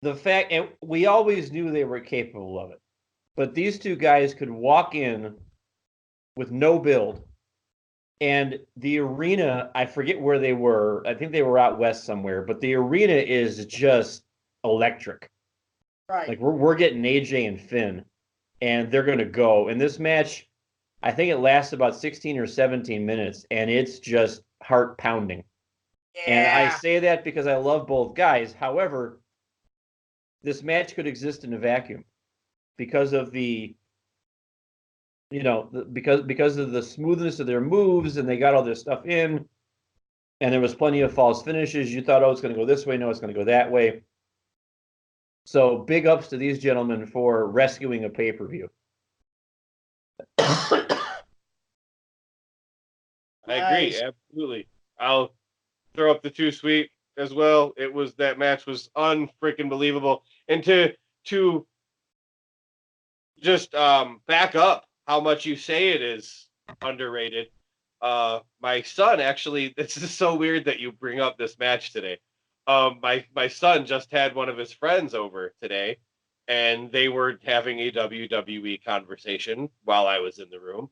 The fact, and we always knew they were capable of it, but these two guys could walk in with no build, and the arena, I forget where they were. I think they were out west somewhere, but the arena is just electric. Right. Like we're getting AJ and Finn, and they're going to go. And this match, I think it lasts about 16 or 17 minutes, and it's just heart pounding. Yeah. And I say that because I love both guys. However, this match could exist in a vacuum because of the, because of the smoothness of their moves, and they got all this stuff in, and there was plenty of false finishes. You thought, oh, it's going to go this way. No, it's going to go that way. So big ups to these gentlemen for rescuing a pay-per-view. I agree, absolutely. I'll throw up the Too Sweet as well. That match was unfreaking believable. And to just back up how much you say it is underrated. My son actually, this is so weird that you bring up this match today. My son just had one of his friends over today, and they were having a WWE conversation while I was in the room.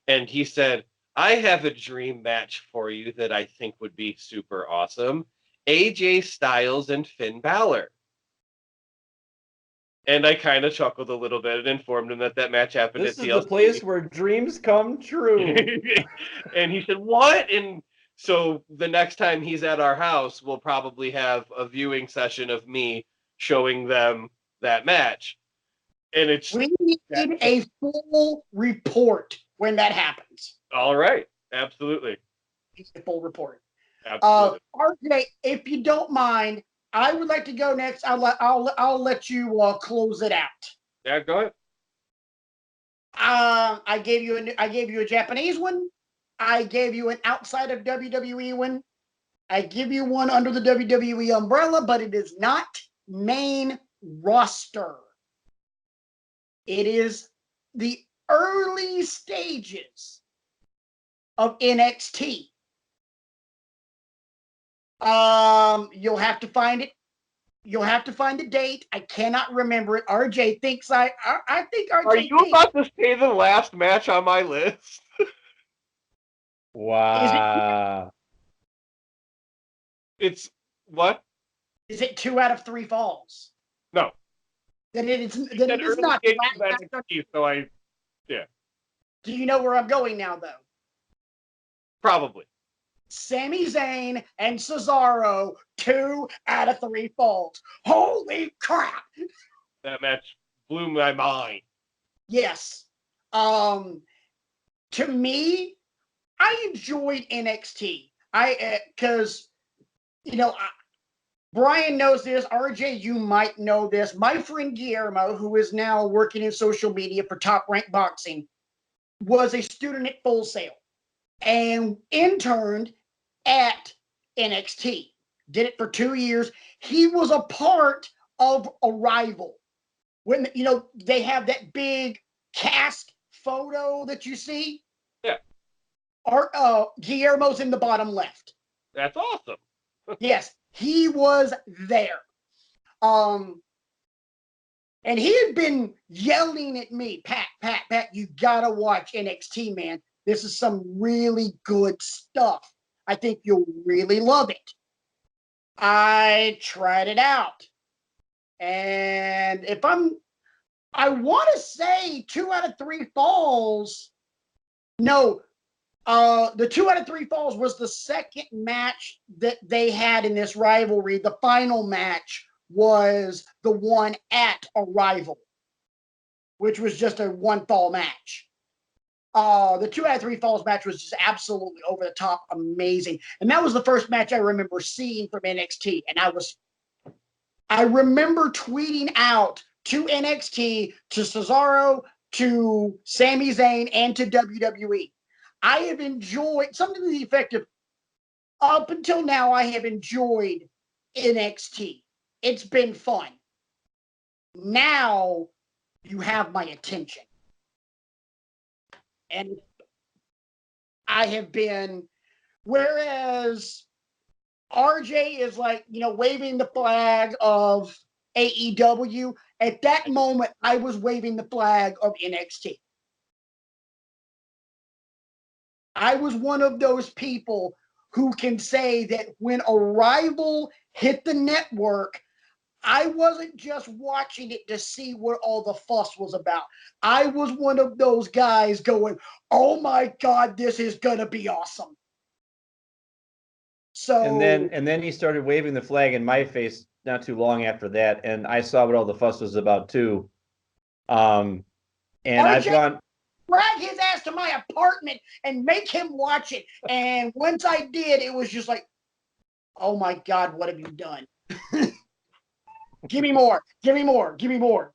And he said, I have a dream match for you that I think would be super awesome. AJ Styles and Finn Balor. And I kind of chuckled a little bit and informed him that match happened This at TLC. This is the place where dreams come true. And he said, what? And so the next time he's at our house, we'll probably have a viewing session of me showing them that match. And we need a full report when that happens. All right. Absolutely. A full report. Absolutely. RJ, if you don't mind, I would like to go next. I'll let you close it out. Yeah, go ahead. I gave you a Japanese one. I gave you an outside of WWE one. I give you one under the WWE umbrella, but it is not main roster. It is the early stages of NXT. You'll have to find it. You'll have to find the date. I cannot remember it. RJ thinks I think RJ. Are you about to say the last match on my list? Wow. It's what? Is it 2 out of 3 falls? No. Then it is not. So yeah. Do you know where I'm going now, though? Probably. Sami Zayn and Cesaro, 2 out of 3 falls. Holy crap! That match blew my mind. Yes. To me, I enjoyed NXT. Because, Brian knows this. RJ, you might know this. My friend Guillermo, who is now working in social media for Top Rank Boxing, was a student at Full Sail and interned at NXT. Did it for 2 years. He was a part of Arrival. When, they have that big cast photo that you see. Yeah. Guillermo's in the bottom left. That's awesome. Yes, he was there. And he had been yelling at me, Pat, you gotta watch NXT, man. This is some really good stuff. I think you'll really love it. I tried it out. And I want to say 2 out of 3 falls. No, the 2 out of 3 falls was the second match that they had in this rivalry. The final match was the one at Arrival, which was just a 1 fall match. The 2 out of 3 falls match was just absolutely over the top amazing. And that was the first match I remember seeing from NXT. And I remember tweeting out to NXT, to Cesaro, to Sami Zayn, and to WWE. I have enjoyed something to the effect of, up until now, I have enjoyed NXT. It's been fun. Now you have my attention. And I have been, whereas RJ is like, waving the flag of AEW. At that moment, I was waving the flag of NXT. I was one of those people who can say that when Arrival hit the network, I wasn't just watching it to see what all the fuss was about. I was one of those guys going, oh my God, this is going to be awesome. So and then he started waving the flag in my face not too long after that, and I saw what all the fuss was about too. And I've gone drag his ass to my apartment and make him watch it. And once I did, it was just like, oh my God, what have you done? Give me more. Give me more. Give me more.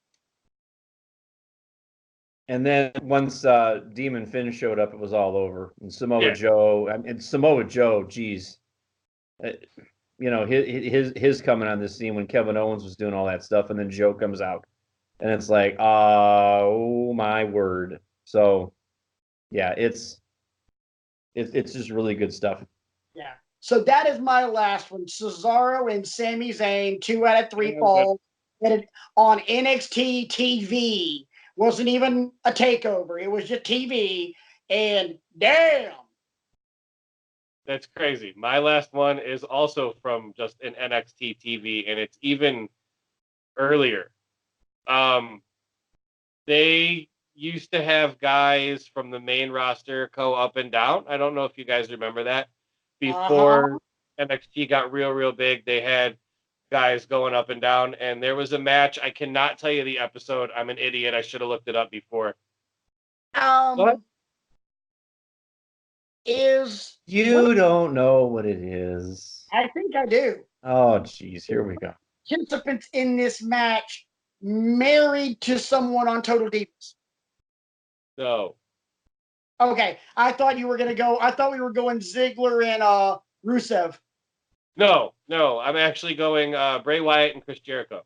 And then once Demon Finn showed up, it was all over. And Samoa Joe, geez, his coming on this scene when Kevin Owens was doing all that stuff, and then Joe comes out, and it's like, oh my word. So, yeah, it's just really good stuff. Yeah. So that is my last one. Cesaro and Sami Zayn, 2 out of 3 falls on NXT TV. Wasn't even a takeover. It was just TV. And damn. That's crazy. My last one is also from just an NXT TV, and it's even earlier. They used to have guys from the main roster go up and down. I don't know if you guys remember that. Before NXT got real big, they had guys going up and down, and there was a match. I cannot tell you the episode. I'm an idiot. I should have looked it up before. Don't know what it is. I think I do. Oh, geez, here we go. Participants in this match married to someone on Total Divas. No. Okay, I thought we were going Ziggler and Rusev. No. I'm actually going Bray Wyatt and Chris Jericho.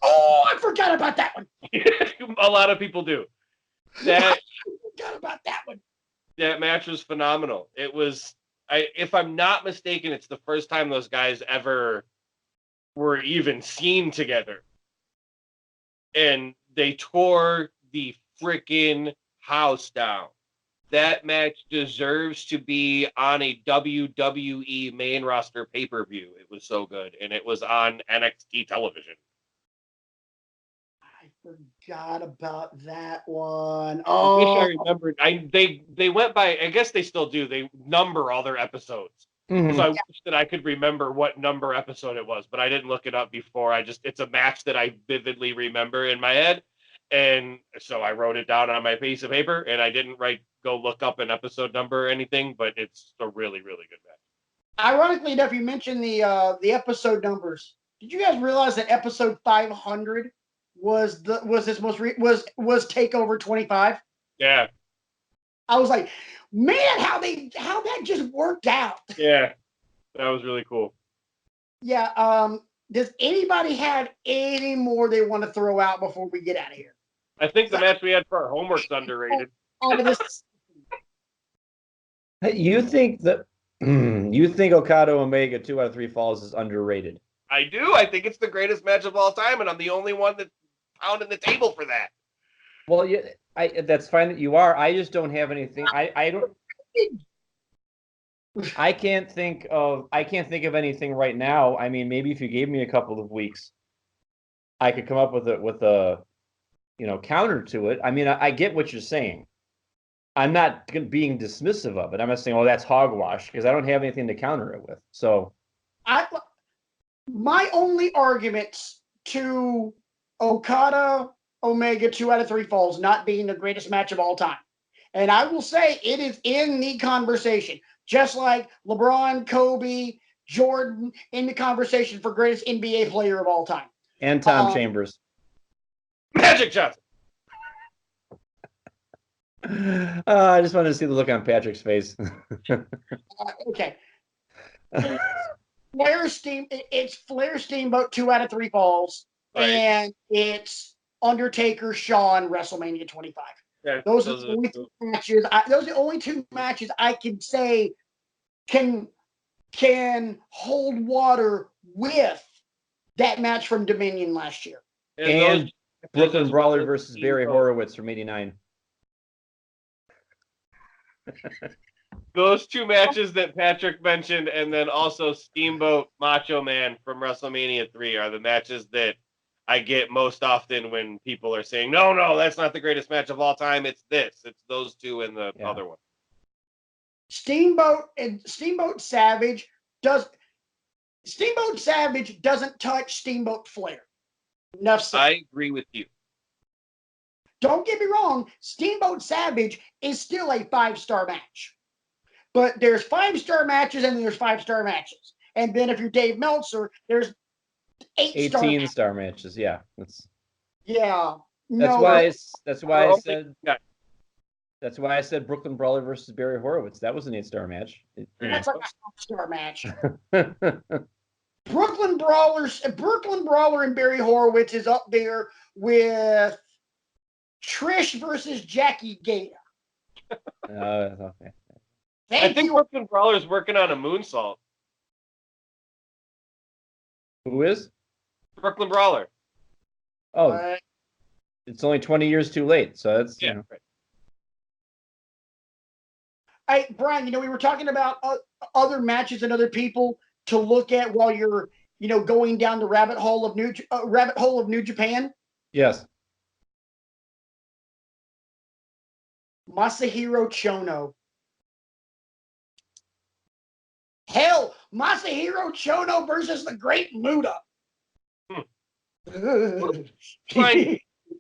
Oh, I forgot about that one. A lot of people do. I forgot about that one. That match was phenomenal. It was, if I'm not mistaken, it's the first time those guys ever were even seen together. And they tore the freaking house down. That match deserves to be on a WWE main roster pay-per-view. It was so good. And it was on NXT television. I forgot about that one. I wish I remembered. They went by, I guess they still do. They number all their episodes. Mm-hmm. So I wish that I could remember what number episode it was, but I didn't look it up before. It's a match that I vividly remember in my head. And so I wrote it down on my piece of paper, and I didn't go look up an episode number or anything, but it's a really, really good match. Ironically enough, you mentioned the episode numbers. Did you guys realize that episode 500 was Takeover 25? Yeah. I was like, man, how that just worked out. Yeah, that was really cool. Yeah. Does anybody have any more they want to throw out before we get out of here? I think the match we had for our homework's underrated. You think Okada Omega 2 out of 3 falls is underrated? I do. I think it's the greatest match of all time, and I'm the only one that's pounding the table for that. Well, yeah, that's fine that you are. I just don't have anything. I can't think of anything right now. I mean, maybe if you gave me a couple of weeks, I could come up with a counter to it. I mean, I get what you're saying. I'm not being dismissive of it. I'm not saying, oh, that's hogwash, because I don't have anything to counter it with. So, my only arguments to Okada Omega 2 out of 3 falls not being the greatest match of all time, and I will say it is in the conversation, just like LeBron, Kobe, Jordan in the conversation for greatest NBA player of all time, and Tom Chambers, Magic Johnson. I just wanted to see the look on Patrick's face. Okay. It's Flair Steamboat 2 out of 3 falls, right. And it's Undertaker Shawn WrestleMania 25. Yeah, Those are the only two matches. Those are the only two matches I can say can hold water with that match from Dominion last year. And Brooklyn Brawler versus Barry Horowitz from '89. Those two matches that Patrick mentioned, and then also Steamboat Macho Man from WrestleMania 3 are the matches that I get most often when people are saying, no, that's not the greatest match of all time. It's this. It's those two and the other one. Steamboat Savage doesn't touch Steamboat Flair. Enough said. I agree with you. Don't get me wrong, Steamboat Savage is still a 5-star match. But there's 5-star matches and there's 5-star matches. And then if you're Dave Meltzer, there's 18-star matches. Yeah. That's why I said Brooklyn Brawler versus Barry Horowitz. That was an 8-star match. That's like a 5-star match. Brooklyn Brawler and Barry Horowitz is up there with Trish versus Jackie Gata. Okay. I think Brooklyn Brawler's working on a moonsault. Who is? Brooklyn Brawler. Oh, it's only 20 years too late, so that's right. Hey, Brian, we were talking about other matches and other people to look at while you're, going down the rabbit hole of New Japan. Yes. Masahiro Chono. Hell, Masahiro Chono versus the Great Muta.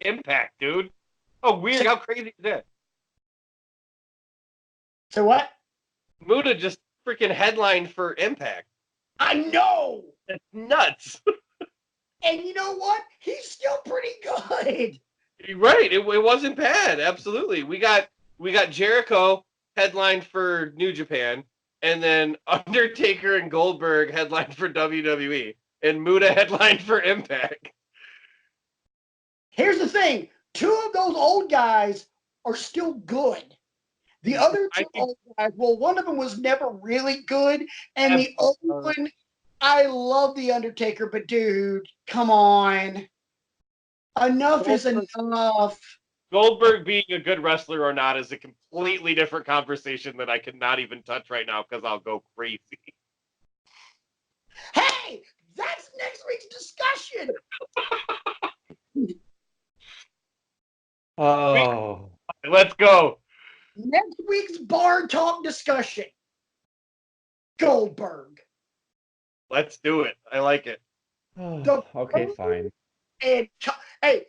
Impact, dude. Oh, weird. How crazy is that? So what? Muta just freaking headlined for Impact. I know. That's nuts. And you know what? He's still pretty good. Right. It wasn't bad. Absolutely. We got Jericho headlined for New Japan, and then Undertaker and Goldberg headlined for WWE, and Muta headlined for Impact. Here's the thing. 2 of those old guys are still good. The other 2 old guys, well, one of them was never really good, and the other one, I love The Undertaker, but dude, come on. Enough is enough. Goldberg being a good wrestler or not is a completely different conversation that I cannot even touch right now because I'll go crazy. Hey, that's next week's discussion. Oh. Let's go. Next week's bar talk discussion. Goldberg. Let's do it. I like it. Okay, fine. And hey,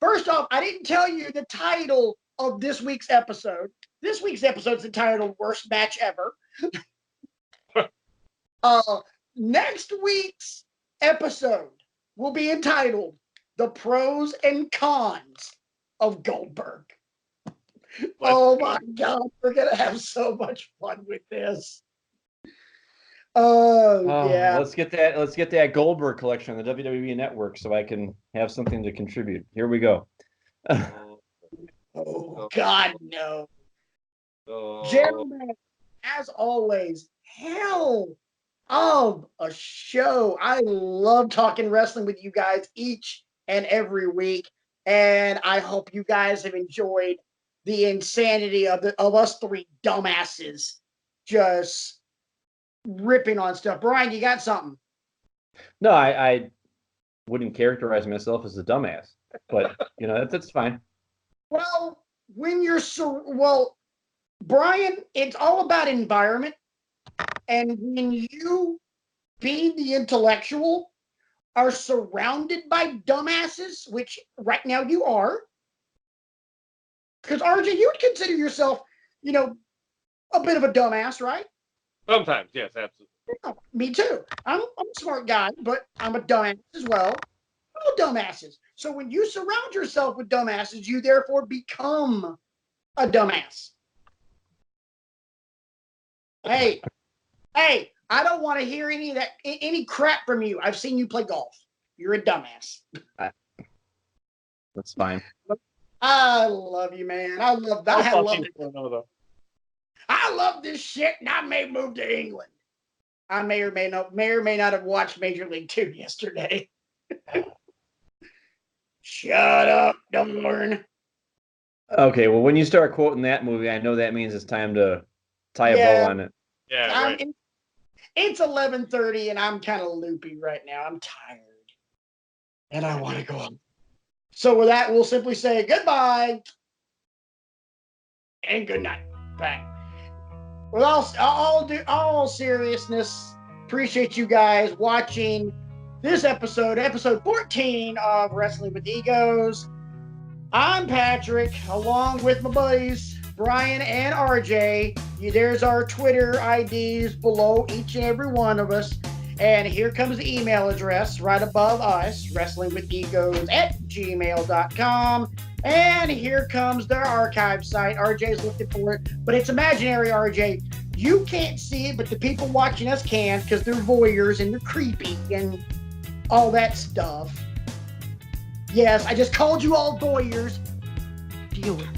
first off, I didn't tell you the title of this week's episode. This week's episode is entitled "Worst Match Ever." Next week's episode will be entitled "The Pros and Cons of Goldberg." Oh my God, we're gonna have so much fun with this. Yeah. Let's get that Goldberg collection on the WWE Network so I can have something to contribute. Here we go. Oh God, no. Oh. Gentlemen, as always, hell of a show. I love talking wrestling with you guys each and every week, and I hope you guys have enjoyed the insanity of us 3 dumbasses just ripping on stuff. Brian, you got something? No, I wouldn't characterize myself as a dumbass, but that's fine. Well, Brian, it's all about environment, and when you, being the intellectual, are surrounded by dumbasses, which right now you are, because RJ, you would consider yourself, a bit of a dumbass, right? Sometimes, yes, absolutely. Yeah, me too. I'm a smart guy, but I'm a dumbass as well. All dumbasses. So when you surround yourself with dumbasses, you therefore become a dumbass. Hey, I don't want to hear any crap from you. I've seen you play golf. You're a dumbass. That's fine. I love you, man. I love that. Football teams don't know, though. I love this shit, and I may move to England. I may or may not have watched Major League 2 yesterday. Shut up, Dorn. Okay, well, when you start quoting that movie, I know that means it's time to tie a bow on it. Yeah, right. It's 11:30, and I'm kind of loopy right now. I'm tired, and I want to go home. So with that, we'll simply say goodbye and good night. Bye. With all seriousness, appreciate you guys watching this episode 14 of Wrestling with Egos. I'm Patrick, along with my buddies Brian and RJ. There's our Twitter IDs below each and every one of us. And here comes the email address right above us, wrestlingwithegos@gmail.com. And here comes their archive site. RJ's looking for it, but it's imaginary, RJ. You can't see it, but the people watching us can, because they're voyeurs and they're creepy and all that stuff. Yes, I just called you all voyeurs. Deal with it.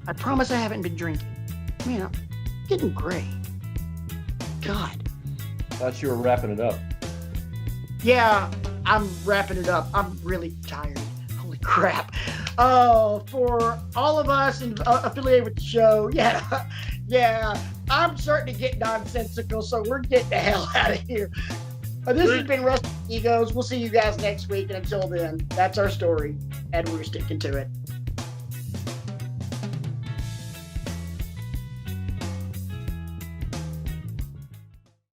I promise I haven't been drinking. Man, I'm getting gray. God. Thought you were wrapping it up. Yeah, I'm wrapping it up. I'm really tired. Holy crap. For all of us affiliated with the show, yeah, I'm starting to get nonsensical, so we're getting the hell out of here. This has been Wrestling Egos. We'll see you guys next week, and until then, that's our story, and we're sticking to it.